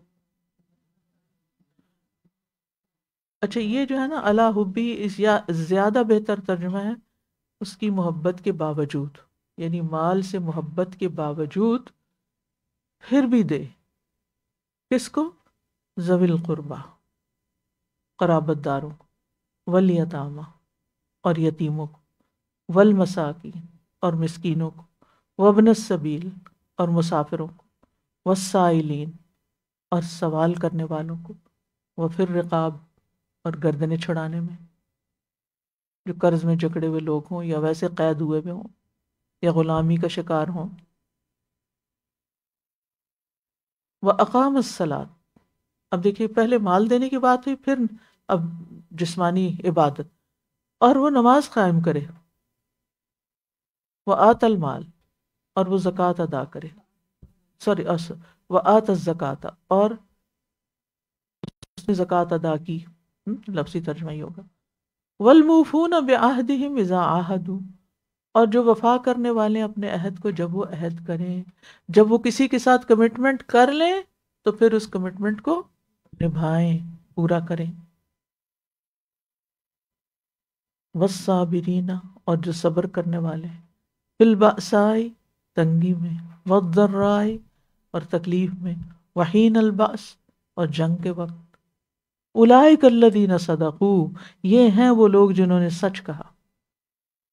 اچھا یہ جو ہے نا علی حبی، اس یا زیادہ بہتر ترجمہ ہے اس کی محبت کے باوجود، یعنی مال سے محبت کے باوجود پھر بھی دے. کس کو؟ ذوی القربی، قرابت داروں کو، والیتامی اور یتیموں کو، والمساکین اور مسکینوں کو، وابن السبیل اور مسافروں کو، والسائلین اور سوال کرنے والوں کو، وفی الرقاب اور گردنیں چھڑانے میں، جو قرض میں جکڑے ہوئے لوگ ہوں یا ویسے قید ہوئے ہوئے ہوں یا غلامی کا شکار ہوں. وَأَقَامَ الصَّلَاةَ، اب دیکھیے پہلے مال دینے کی بات ہوئی، پھر اب جسمانی عبادت، اور وہ نماز قائم کرے، وَآتَى المال، اور وہ زکوٰۃ ادا کرے، وَآتَى الزَّكَاةَ، اور اس نے زکوٰۃ ادا کی، لفظی ترجمہ ہی ہوگا، وَالْمُوفُونَ بِعَهْدِهِمْ إِذَا عَاهَدُوا، اور جو وفا کرنے والے اپنے عہد کو جب وہ عہد کریں، جب وہ کسی کے ساتھ کمٹمنٹ کر لیں تو پھر اس کمٹمنٹ کو نبھائیں، پورا کریں، والصابرین، اور جو صبر کرنے والے ہیں، فی البأساء، تنگی میں، والضراء، اور تکلیف میں، وحین البأس، اور جنگ کے وقت، اولئک الذین صدقوا، یہ ہیں وہ لوگ جنہوں نے سچ کہا،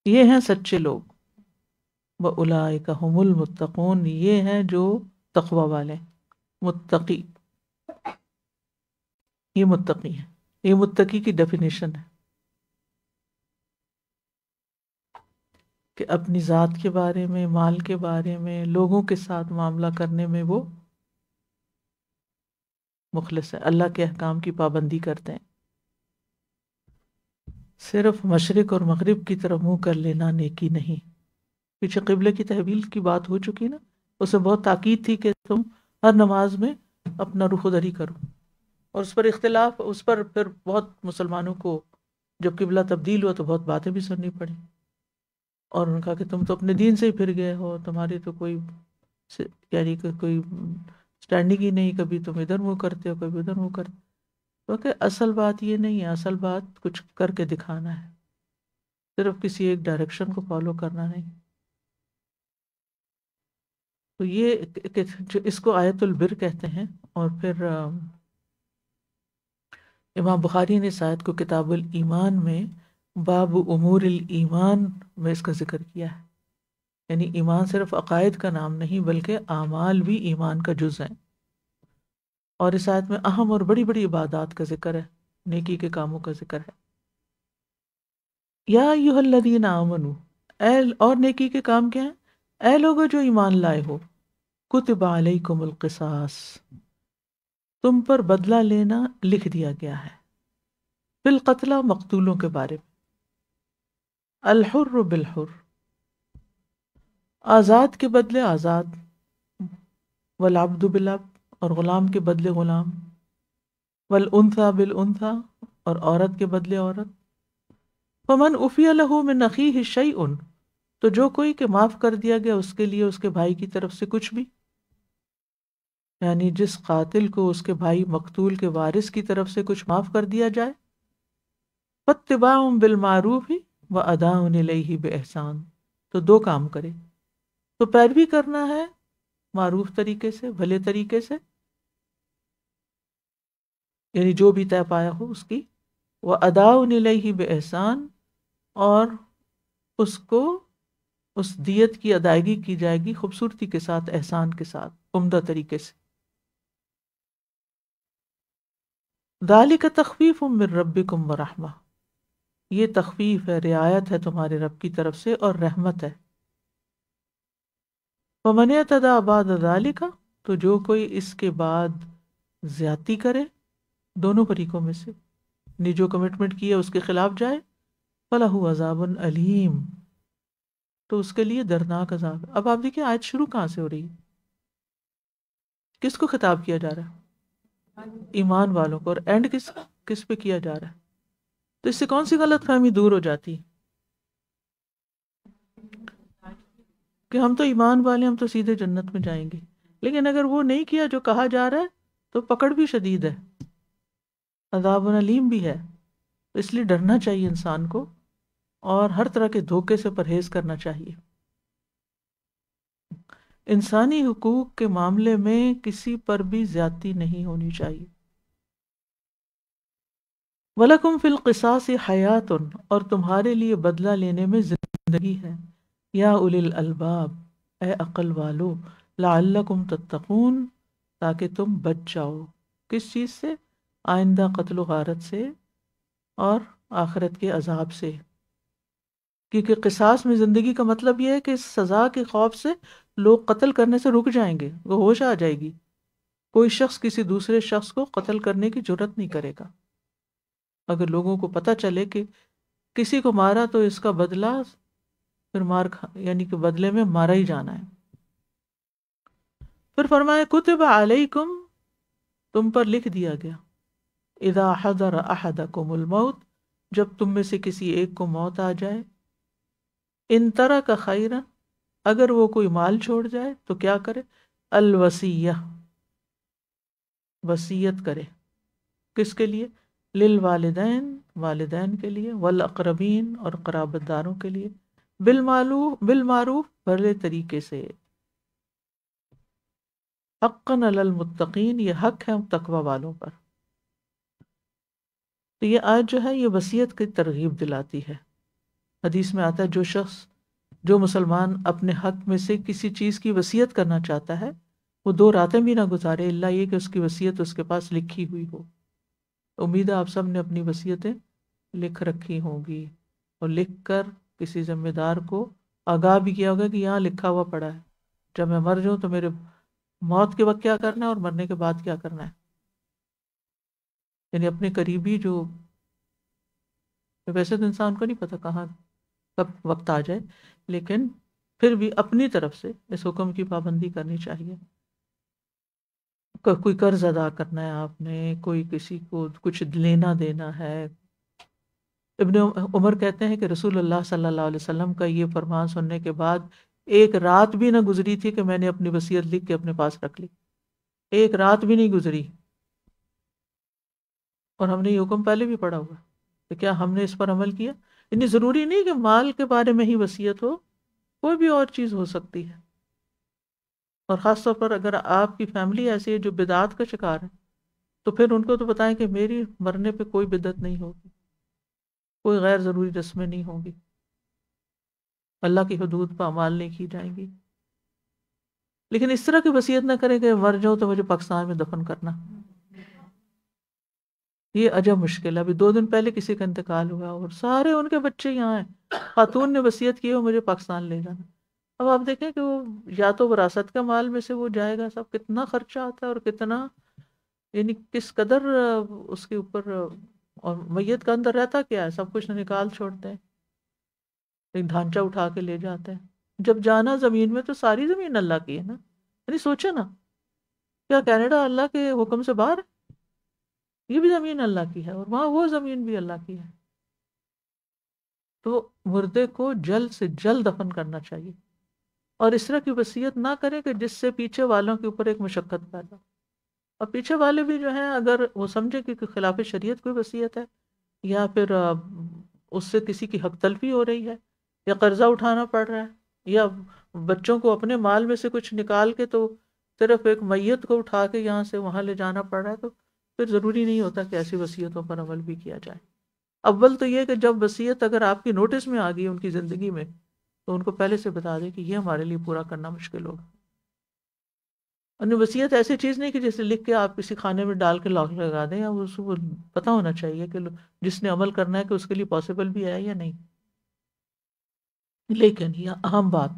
یہ ہیں سچے لوگ، وَأُولَئِكَ هُمُ الْمُتَّقُونَ، یہ ہیں جو تقوی والے، متقی، یہ متقی ہیں، یہ متقی کی ڈیفینیشن ہے کہ اپنی ذات کے بارے میں، مال کے بارے میں، لوگوں کے ساتھ معاملہ کرنے میں وہ مخلص ہے، اللہ کے احکام کی پابندی کرتے ہیں۔ صرف مشرق اور مغرب کی طرف منہ کر لینا نیکی نہیں، پیچھے قبلے کی تحویل کی بات ہو چکی نا، اس میں بہت تاکید تھی کہ تم ہر نماز میں اپنا رخ ادھری کرو، اور اس پر اختلاف، اس پر پھر بہت مسلمانوں کو جب قبلہ تبدیل ہوا تو بہت باتیں بھی سننی پڑی، اور انہوں نے کہا کہ تم تو اپنے دین سے ہی پھر گئے ہو، تمہاری تو کوئی یعنی کہ کوئی اسٹینڈنگ ہی نہیں، کبھی تم ادھر منہ کرتے ہو کبھی ادھر منہ کرتے ہو، کیونکہ اصل بات یہ نہیں ہے، اصل بات کچھ کر کے دکھانا ہے، صرف کسی ایک ڈائریکشن کو فالو کرنا نہیں۔ تو یہ جو اس کو آیت البر کہتے ہیں، اور پھر امام بخاری نے اس آیت کو کتاب الایمان میں باب امور الایمان میں اس کا ذکر کیا ہے، یعنی ایمان صرف عقائد کا نام نہیں بلکہ اعمال بھی ایمان کا جز ہیں، اور اس آیت میں اہم اور بڑی بڑی عبادات کا ذکر ہے، نیکی کے کاموں کا ذکر ہے۔ یا ایھا الذین آمنوا، اور نیکی کے کام کیا ہیں؟ اے لوگو جو ایمان لائے ہو، کتب علیکم القصاص، تم پر بدلہ لینا لکھ دیا گیا ہے، فی القتلى، مقتولوں کے بارے میں، الحر بالحر، آزاد کے بدلے آزاد، والعبد بالعبد، اور غلام کے بدلے غلام، والانثى بالانثى، اور عورت کے بدلے عورت، فمن عفی لہ من اخیہ شیء، تو جو کوئی کہ معاف کر دیا گیا اس کے لیے اس کے بھائی کی طرف سے کچھ بھی، یعنی جس قاتل کو اس کے بھائی مقتول کے وارث کی طرف سے کچھ معاف کر دیا جائے، فاتباع بالمعروف واداء الیہ باحسان، تو دو کام کرے، تو پیروی کرنا ہے معروف طریقے سے، بھلے طریقے سے، یعنی جو بھی طے پایا ہو اس کی، واداء الیہ باحسان، اور اس کو اس دیت کی ادائیگی کی جائے گی خوبصورتی کے ساتھ، احسان کے ساتھ، عمدہ طریقے سے۔ ذالک تخفیف من ربکم ورحمہ، یہ تخفیف ہے، رعایت ہے تمہارے رب کی طرف سے اور رحمت ہے۔ فمن اعتدی بعد ذالک، تو جو کوئی اس کے بعد زیادتی کرے، دونوں فریقوں میں سے، نے جو کمٹمنٹ کی ہے اس کے خلاف جائے، فلہ عذاب علیم، تو اس کے لیے دردناک عذاب ہے۔ اب آپ دیکھیں آیت شروع کہاں سے ہو رہی ہے، کس کو خطاب کیا جا رہا ہے؟ ایمان والوں کو، اور اینڈ کس پہ کیا جا رہا ہے؟ تو اس سے کون سی غلط فہمی دور ہو جاتی ہے کہ ہم تو ایمان والے، ہم تو سیدھے جنت میں جائیں گے، لیکن اگر وہ نہیں کیا جو کہا جا رہا ہے تو پکڑ بھی شدید ہے، عذاب علیم بھی ہے۔ اس لیے ڈرنا چاہیے انسان کو، اور ہر طرح کے دھوکے سے پرہیز کرنا چاہیے۔ انسانی حقوق کے معاملے میں کسی پر بھی زیادتی نہیں ہونی چاہیے۔ وَلَكُمْ فِي الْقِصَاصِ حَيَاةٌ، اور تمہارے لیے بدلہ لینے میں زندگی ہے، یا اولی الالباب، اے عقل والو، لعلکم تتقون، تاکہ تم بچ جاؤ، کس چیز سے؟ آئندہ قتل و غارت سے اور آخرت کے عذاب سے، کیونکہ قصاص میں زندگی کا مطلب یہ ہے کہ اس سزا کے خوف سے لوگ قتل کرنے سے رک جائیں گے، وہ ہوش آ جائے گی کوئی شخص کسی دوسرے شخص کو قتل کرنے کی جرت نہیں کرے گا۔ اگر لوگوں کو پتہ چلے کہ کسی کو مارا تو اس کا بدلہ پھر یعنی کہ بدلے میں مارا ہی جانا ہے۔ پھر فرمایا کتب علیکم، تم پر لکھ دیا گیا، اذا حضر احدکم الموت، جب تم میں سے کسی ایک کو موت آ جائے، ان ترک خیرا، اگر وہ کوئی مال چھوڑ جائے تو کیا کرے، الوصیہ، وصیت کرے، کس کے لیے، للوالدین، والدین کے لیے، والاقربین، اور قرابت داروں کے لیے، بالمعروف، بھلے طریقے سے، حقا علی المتقین، یہ حق ہے تقوی والوں پر۔ تو یہ آیت جو ہے یہ وصیت کی ترغیب دلاتی ہے۔ حدیث میں آتا ہے جو مسلمان اپنے حق میں سے کسی چیز کی وصیت کرنا چاہتا ہے وہ 2 راتیں بھی نہ گزارے الا یہ کہ اس کی وصیت اس کے پاس لکھی ہوئی ہو۔ امید ہے آپ سب نے اپنی وصیتیں لکھ رکھی ہوں گی، اور لکھ کر کسی ذمہ دار کو آگاہ بھی کیا ہوگا کہ یہاں لکھا ہوا پڑا ہے، جب میں مر جاؤں تو میرے موت کے وقت کیا کرنا ہے اور مرنے کے بعد کیا کرنا ہے۔ یعنی اپنے قریبی جو، ویسے تو انسان کو نہیں پتا کہاں کب وقت آ جائے، لیکن پھر بھی اپنی طرف سے اس حکم کی پابندی کرنی چاہیے۔ کوئی قرض ادا کرنا ہے آپ نے، کوئی کسی کو کچھ لینا دینا ہے۔ ابن عمر کہتے ہیں کہ رسول اللہ صلی اللہ علیہ وسلم کا یہ فرمان سننے کے بعد ایک رات بھی نہ گزری تھی کہ میں نے اپنی وصیت لکھ کے اپنے پاس رکھ لی، ایک رات بھی نہیں گزری۔ اور ہم نے یہ حکم پہلے بھی پڑھا ہوا، تو کیا ہم نے اس پر عمل کیا؟ یعنی ضروری نہیں کہ مال کے بارے میں ہی وصیت ہو، کوئی بھی اور چیز ہو سکتی ہے۔ اور خاص طور پر اگر آپ کی فیملی ایسی ہے جو بدعات کا شکار ہے تو پھر ان کو تو بتائیں کہ میری مرنے پہ کوئی بدعت نہیں ہوگی، کوئی غیر ضروری رسمیں نہیں ہوں گی، اللہ کی حدود پہ اعمال نہیں کی جائیں گی۔ لیکن اس طرح کی وصیت نہ کریں کہ مر جاؤں تو مجھے پاکستان میں دفن کرنا، یہ عجب مشکل ہے۔ ابھی 2 دن پہلے کسی کا انتقال ہوا اور سارے ان کے بچے یہاں ہیں، خاتون نے وصیت کی ہو مجھے پاکستان لے جانا۔ اب آپ دیکھیں کہ وہ یا تو وراثت کا مال میں سے وہ جائے گا، سب کتنا خرچہ آتا ہے اور کتنا، یعنی کس قدر اس کے اوپر، اور میت کا اندر رہتا کیا ہے، سب کچھ نکال چھوڑتے ہیں، ایک ڈھانچہ اٹھا کے لے جاتے ہیں۔ جب جانا زمین میں تو ساری زمین اللہ کی ہے نا، یعنی سوچے نا، کیا کینیڈا اللہ کے حکم سے باہر ہے؟ یہ بھی زمین اللہ کی ہے، اور وہاں وہ زمین بھی اللہ کی ہے۔ تو مردے کو جلد سے جلد دفن کرنا چاہیے، اور اس طرح کی وصیت نہ کریں کہ جس سے پیچھے والوں کے اوپر ایک مشقت پیدا، اور پیچھے والے بھی جو ہیں اگر وہ سمجھے کہ خلاف شریعت کوئی وصیت ہے، یا پھر اس سے کسی کی حق تلفی ہو رہی ہے، یا قرضہ اٹھانا پڑ رہا ہے، یا بچوں کو اپنے مال میں سے کچھ نکال کے تو صرف ایک میت کو اٹھا کے یہاں سے وہاں لے جانا پڑ رہا ہے، تو پھر ضروری نہیں ہوتا کہ ایسی وصیتوں پر عمل بھی کیا جائے۔ اول تو یہ کہ جب وصیت اگر آپ کی نوٹس میں آ گئی ان کی زندگی میں تو ان کو پہلے سے بتا دیں کہ یہ ہمارے لیے پورا کرنا مشکل ہوگا۔ اور وصیت ایسی چیز نہیں کہ جیسے لکھ کے آپ کسی خانے میں ڈال کے لاک لگا دیں، یا اس کو پتہ ہونا چاہیے کہ جس نے عمل کرنا ہے کہ اس کے لیے پاسبل بھی ہے یا نہیں۔ لیکن یہ اہم بات،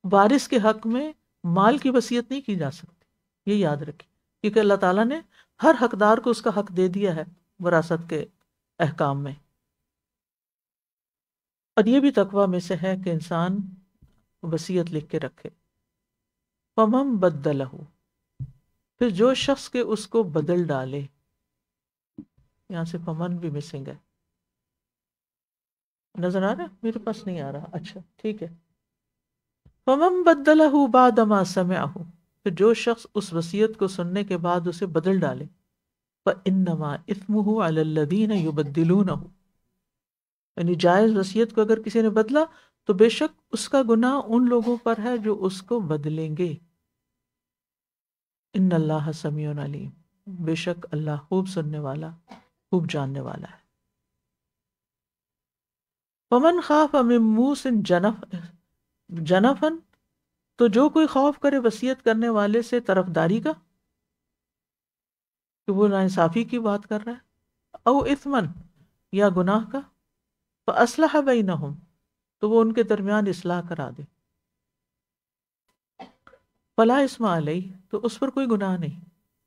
وارث کے حق میں مال کی وصیت نہیں کی جا سکتی، یہ یاد رکھیں، کیونکہ اللہ تعالیٰ نے ہر حقدار کو اس کا حق دے دیا ہے وراثت کے احکام میں۔ اور یہ بھی تقویٰ میں سے ہے کہ انسان وصیت لکھ کے رکھے۔ فَمَن بَدَّلَهُ، پھر جو شخص کے اس کو بدل ڈالے، یہاں سے فمن بھی مسنگ ہے، نظر آ رہا ہے؟ میرے پاس نہیں آ رہا، اچھا ٹھیک ہے۔ فَمَن بَدَّلَهُ بَعْدَ مَا سَمِعَهُ، پھر جو شخص اس وصیت کو سننے کے بعد اسے بدل ڈالے، فَإِنَّمَا إِثْمُهُ عَلَى الَّذِينَ يُبَدِّلُونَهُ، یعنی جائز وصیت کو اگر کسی نے بدلا تو بے شک اس کا گناہ ان لوگوں پر ہے جو اس کو بدلیں گے۔ ان اللہ سمیع علیم، بے شک اللہ خوب سننے والا، خوب جاننے والا ہے۔ فمن خاف من موص جنفا، تو جو کوئی خوف کرے وصیت کرنے والے سے طرفداری کا، کہ وہ ناانصافی کی بات کر رہا ہے، او اثمن، یا گناہ کا، فاصلح بینہم، تو وہ ان کے درمیان اصلاح کرا دے، فلا اسم علیہ، تو اس پر کوئی گناہ نہیں،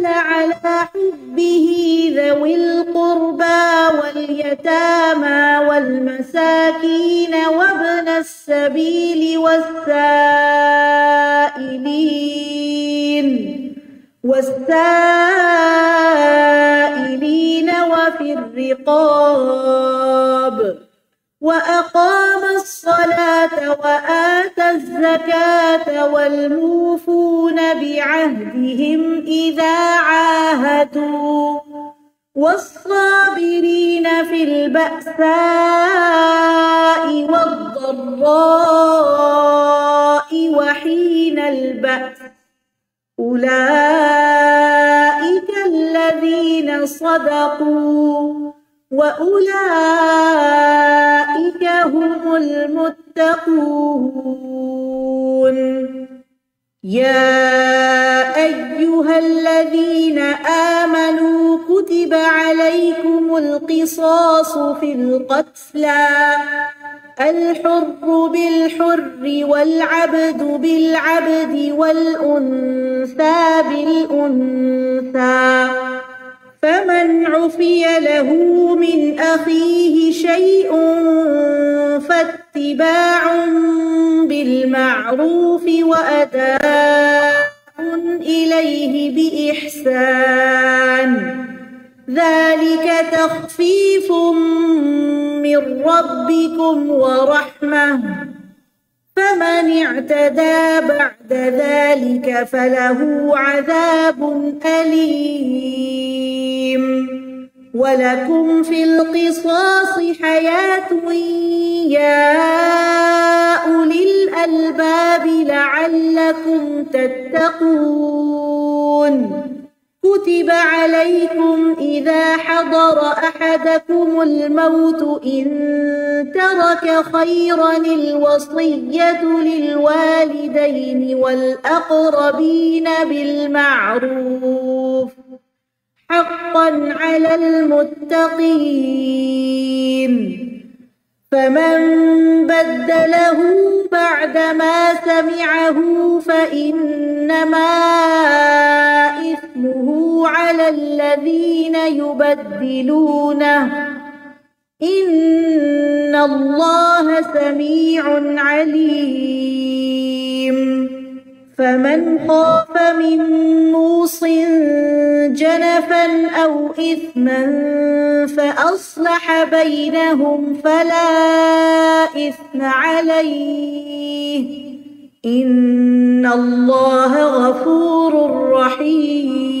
ala hubbihi dhawil qurba wal yatama wal masakin wabna as-sabili والسائلين وفي الرقاب وأقام الصلاة وآتى الزكاة والموفون بعهدهم إذا عاهدوا والصابرين في البأساء والضراء وحين البأس أولئك الذين صدقوا وأولئك هم المتقون يا أيها الذين آمنوا كتب عليكم القصاص في القتلى الحر بالحر والعبد بالعبد والأنثى بالأنثى فمن عفي له من أخيه شيء فاتباع بالمعروف وأداء إليه بإحسان ذلك تخفيف من ربكم ورحمة فمن اعتدى بعد ذلك فله عذاب أليم ولكم في القصاص حياة يا أولي الألباب لعلكم تتقون كتب عليكم إذا حضر أحدكم الموت إن ترك خيرا الوصية للوالدين والأقربين بالمعروف حقا على المتقين فمن بدله بعدما سمعه فإنما إثمه على الذين يبدلونه إن الله سميع عليم فمن خاف من موص جنفا أو إثما فأصلح بينهم فلا إثم عليه إن الله غفور رحيم।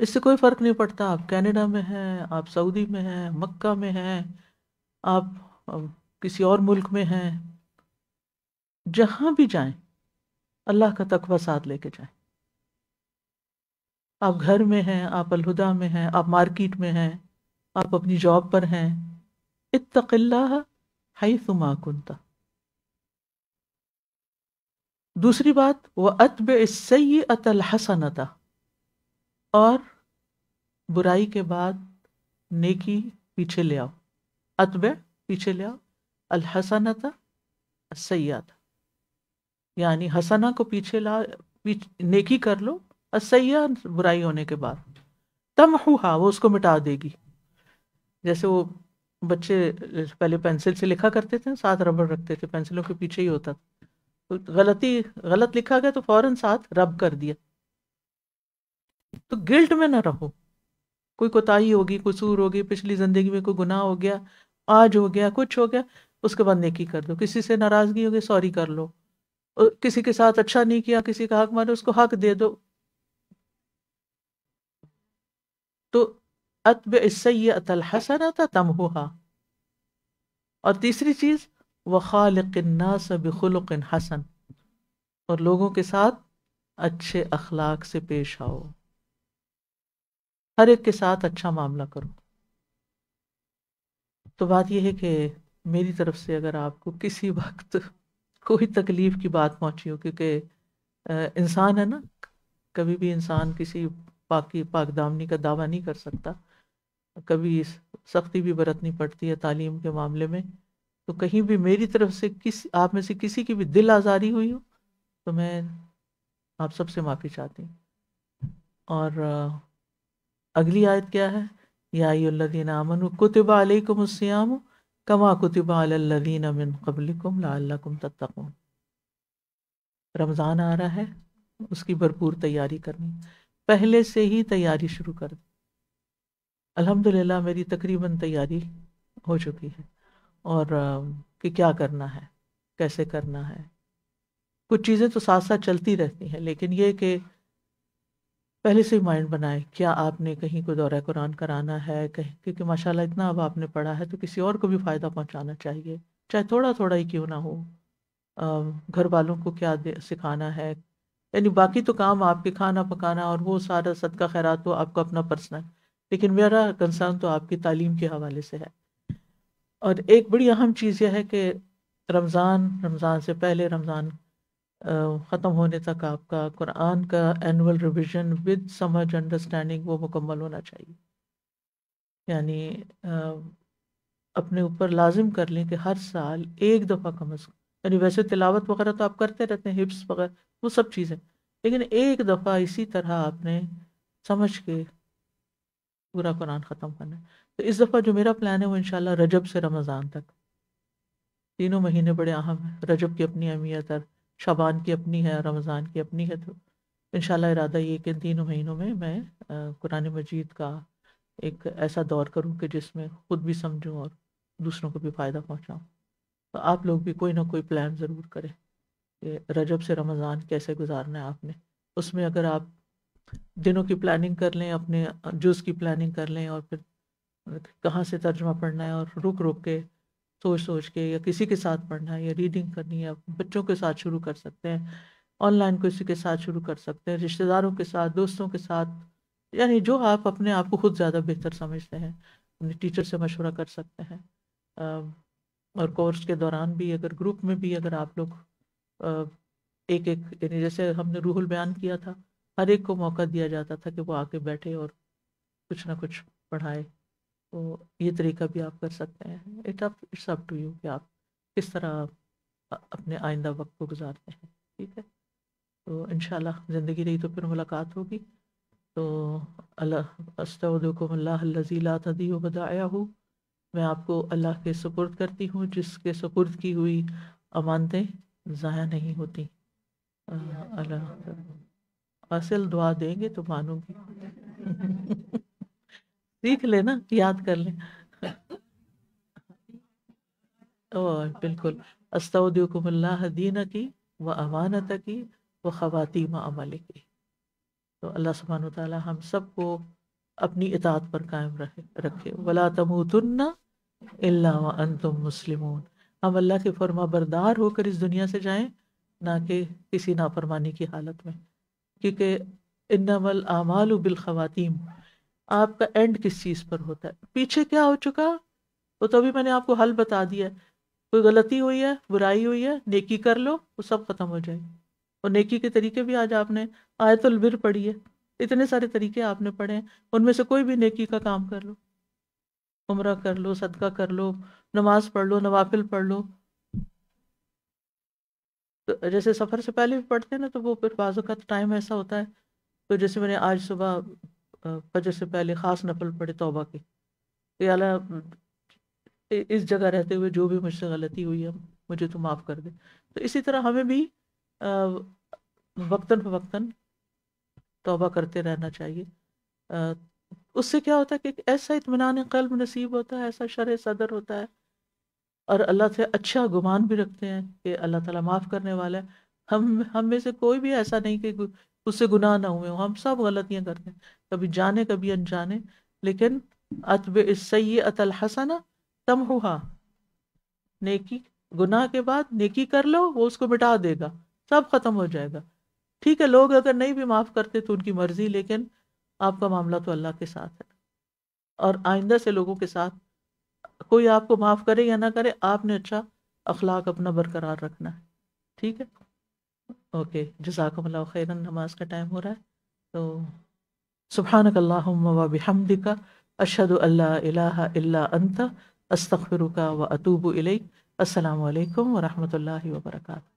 اس سے کوئی فرق نہیں پڑتا آپ کینیڈا میں ہیں، آپ سعودی میں ہیں، مکہ میں ہیں، آپ کسی اور ملک میں ہیں، جہاں بھی جائیں اللہ کا تقوی ساتھ لے کے جائیں. آپ گھر میں ہیں، آپ الہدا میں ہیں، آپ مارکیٹ میں ہیں، آپ اپنی جاب پر ہیں، اتق اللہ حیث ما کنت. دوسری بات وَأَتْبِعِ السَّيِّئَةَ الْحَسَنَةَ، اور برائی کے بعد نیکی پیچھے لے آؤ. اتبع پیچھے لے آؤ، الحسنۃ السیئۃ، یعنی حسنہ کو پیچھے لا، نیکی کر لو، السیئہ برائی ہونے کے بعد، تمحوہا وہ اس کو مٹا دے گی. جیسے وہ بچے پہلے پینسل سے لکھا کرتے تھے، ساتھ ربڑ رکھتے تھے، پینسلوں کے پیچھے ہی ہوتا تھا، غلط لکھا گیا تو فوراً ساتھ رب کر دیا. تو گلٹ میں نہ رہو، کوئی کوتاہی ہوگی، قصور ہوگی، پچھلی زندگی میں کوئی گناہ ہو گیا، آج ہو گیا، کچھ ہو گیا، اس کے بعد نیکی کر دو. کسی سے ناراضگی ہوگی، سوری کر لو. کسی کے ساتھ اچھا نہیں کیا، کسی کا حق مارے، اس کو حق دے دو. تو اتبع السیئۃ الحسنۃ تمحوہا. اور تیسری چیز وخالق الناس بخلق حسن، اور لوگوں کے ساتھ اچھے اخلاق سے پیش آؤ، ہر ایک کے ساتھ اچھا معاملہ کرو. تو بات یہ ہے کہ میری طرف سے اگر آپ کو کسی وقت کوئی تکلیف کی بات پہنچی ہو، کیونکہ انسان ہے نا، کبھی بھی انسان کسی پاک دامنی کا دعویٰ نہیں کر سکتا، کبھی سختی بھی برتنی پڑتی ہے تعلیم کے معاملے میں. تو کہیں بھی میری طرف سے آپ میں سے کسی کی بھی دل آزاری ہوئی ہو تو میں آپ سب سے معافی چاہتی ہوں. اور اگلی آیت کیا ہے؟ یا ایھا الذین آمنوا کتب علیکم الصیام کما کتب علی الذین من قبلکم لعلکم تتقون. رمضان آ رہا ہے، اس کی بھرپور تیاری کرنی، پہلے سے ہی تیاری شروع کر دی. الحمدللہ میری تقریباً تیاری ہو چکی ہے، اور کہ کیا کرنا ہے، کیسے کرنا ہے. کچھ چیزیں تو ساتھ ساتھ چلتی رہتی ہیں، لیکن یہ کہ پہلے سے ہی مائنڈ بنائے. کیا آپ نے کہیں کو دورہ قرآن کرانا ہے، کیونکہ ماشاءاللہ اتنا اب آپ نے پڑھا ہے تو کسی اور کو بھی فائدہ پہنچانا چاہیے، چاہے تھوڑا تھوڑا ہی کیوں نہ ہو. گھر والوں کو کیا سکھانا ہے، یعنی باقی تو کام آپ کے کھانا پکانا اور وہ سارا صدقہ خیرات تو آپ کو اپنا پرسنل، لیکن میرا کنسرن تو آپ کی تعلیم کے حوالے سے ہے. اور ایک بڑی اہم چیز یہ ہے کہ رمضان سے پہلے، رمضان ختم ہونے تک آپ کا قرآن کا اینول ریویژن ود سمجھ انڈرسٹینڈنگ وہ مکمل ہونا چاہیے. یعنی اپنے اوپر لازم کر لیں کہ ہر سال ایک دفعہ کم از کم، یعنی ویسے تلاوت وغیرہ تو آپ کرتے رہتے ہیں، حفظ وغیرہ وہ سب چیزیں، لیکن ایک دفعہ اسی طرح آپ نے سمجھ کے پورا قرآن ختم کرنا ہے. تو اس دفعہ جو میرا پلان ہے وہ انشاءاللہ رجب سے رمضان تک، تینوں مہینے بڑے اہم ہیں. رجب کی اپنی اہمیت ہے، شعبان کی اپنی ہے، رمضان کی اپنی ہے. تو انشاءاللہ ارادہ یہ کہ ان تینوں مہینوں میں میں قرآن مجید کا ایک ایسا دور کروں کہ جس میں خود بھی سمجھوں اور دوسروں کو بھی فائدہ پہنچاؤں. تو آپ لوگ بھی کوئی نہ کوئی پلان ضرور کریں کہ رجب سے رمضان کیسے گزارنا ہے آپ نے. اس میں اگر آپ دنوں کی پلاننگ کر لیں، اپنے جز کی پلاننگ کر لیں، اور پھر کہاں سے ترجمہ پڑھنا ہے، اور رک رک کے سوچ کے، یا کسی کے ساتھ پڑھنا ہے، یا ریڈنگ کرنی ہے، بچوں کے ساتھ شروع کر سکتے ہیں، آن لائن کسی کے ساتھ شروع کر سکتے ہیں، رشتہ داروں کے ساتھ، دوستوں کے ساتھ، یعنی جو آپ اپنے آپ کو خود زیادہ بہتر سمجھتے ہیں. اپنے ٹیچر سے مشورہ کر سکتے ہیں. اور کورس کے دوران بھی اگر گروپ میں بھی اگر آپ لوگ ایک یعنی جیسے ہم نے روح البیان کیا تھا، ہر ایک کو موقع دیا جاتا تھا کہ وہ آ کے بیٹھے اور کچھ نہ کچھ پڑھائے. تو یہ طریقہ بھی آپ کر سکتے ہیں. اٹس اپ ٹو یو کہ آپ کس طرح اپنے آئندہ وقت کو گزارتے ہیں. ٹھیک ہے، تو انشاءاللہ زندگی رہی تو پھر ملاقات ہوگی. تو استودعکم اللہ الذی لا تضیع ودائعہ، میں آپ کو اللہ کے سپرد کرتی ہوں جس کے سپرد کی ہوئی امانتیں ضائع نہیں ہوتی. اللہ اصل دعا دیں گے تو مانوں گی. سیکھ لیں نا، یاد کر لیں. بالکل، استودعکم اللہ دینکی و امانتکی و خواتیم عملکی. تو اللہ سبحانہ وتعالی ہم سب کو اپنی اطاعت پر قائم رکھے. ولا تموتن الا وانتم مسلمون. ہم اللہ کے فرما بردار ہو کر اس دنیا سے جائیں، نہ کہ کسی نافرمانی کی حالت میں، کیونکہ انما الاعمال بالخواتیم. آپ کا اینڈ کس چیز پر ہوتا ہے، پیچھے کیا ہو چکا وہ تو ابھی میں نے آپ کو حل بتا دیا ہے. کوئی غلطی ہوئی ہے، برائی ہوئی ہے، نیکی کر لو، وہ سب ختم ہو جائے گی. اور نیکی کے طریقے بھی آج آپ نے آیت البر پڑھی ہے، اتنے سارے طریقے آپ نے پڑھے ہیں، ان میں سے کوئی بھی نیکی کا کام کر لو، عمرہ کر لو، صدقہ کر لو، نماز پڑھ لو، نوافل پڑھ لو. تو جیسے سفر سے پہلے بھی پڑھتے ہیں نا، تو وہ پھر بعض اوقات ٹائم ایسا ہوتا ہے، تو جیسے میں نے آج صبح فجر سے پہلے خاص نفل پڑھے توبہ کے، کہ اللہ اس جگہ رہتے ہوئے جو بھی مجھ سے غلطی ہوئی ہے مجھے تو معاف کر دے. تو اسی طرح ہمیں بھی وقتاً فوقتاً توبہ کرتے رہنا چاہیے. اس سے کیا ہوتا ہے کہ ایک ایسا اطمینان قلب نصیب ہوتا ہے، ایسا شرح صدر ہوتا ہے، اور اللہ سے اچھا گمان بھی رکھتے ہیں کہ اللہ تعالیٰ معاف کرنے والا ہے. ہم میں سے کوئی بھی ایسا نہیں کہ اس سے گناہ نہ ہوئے ہوں، ہم سب غلطیاں کرتے ہیں، کبھی جانے کبھی انجانے. لیکن اتبع السیئۃ الحسنہ تمحوہا، نیکی گناہ کے بعد نیکی کر لو، وہ اس کو مٹا دے گا، سب ختم ہو جائے گا. ٹھیک ہے، لوگ اگر نہیں بھی معاف کرتے تو ان کی مرضی، لیکن آپ کا معاملہ تو اللہ کے ساتھ ہے. اور آئندہ سے لوگوں کے ساتھ کوئی آپ کو معاف کرے یا نہ کرے، آپ نے اچھا اخلاق اپنا برقرار رکھنا ہے. ٹھیک ہے، اوکے، جزاکم اللہ خیرا. نماز کا ٹائم ہو رہا ہے، تو سبحانک اللہم و بحمدک، اشہد ان لا الہ الا انت، استغفرک و اتوب الیک. السلام علیکم ورحمۃ اللہ وبرکاتہ.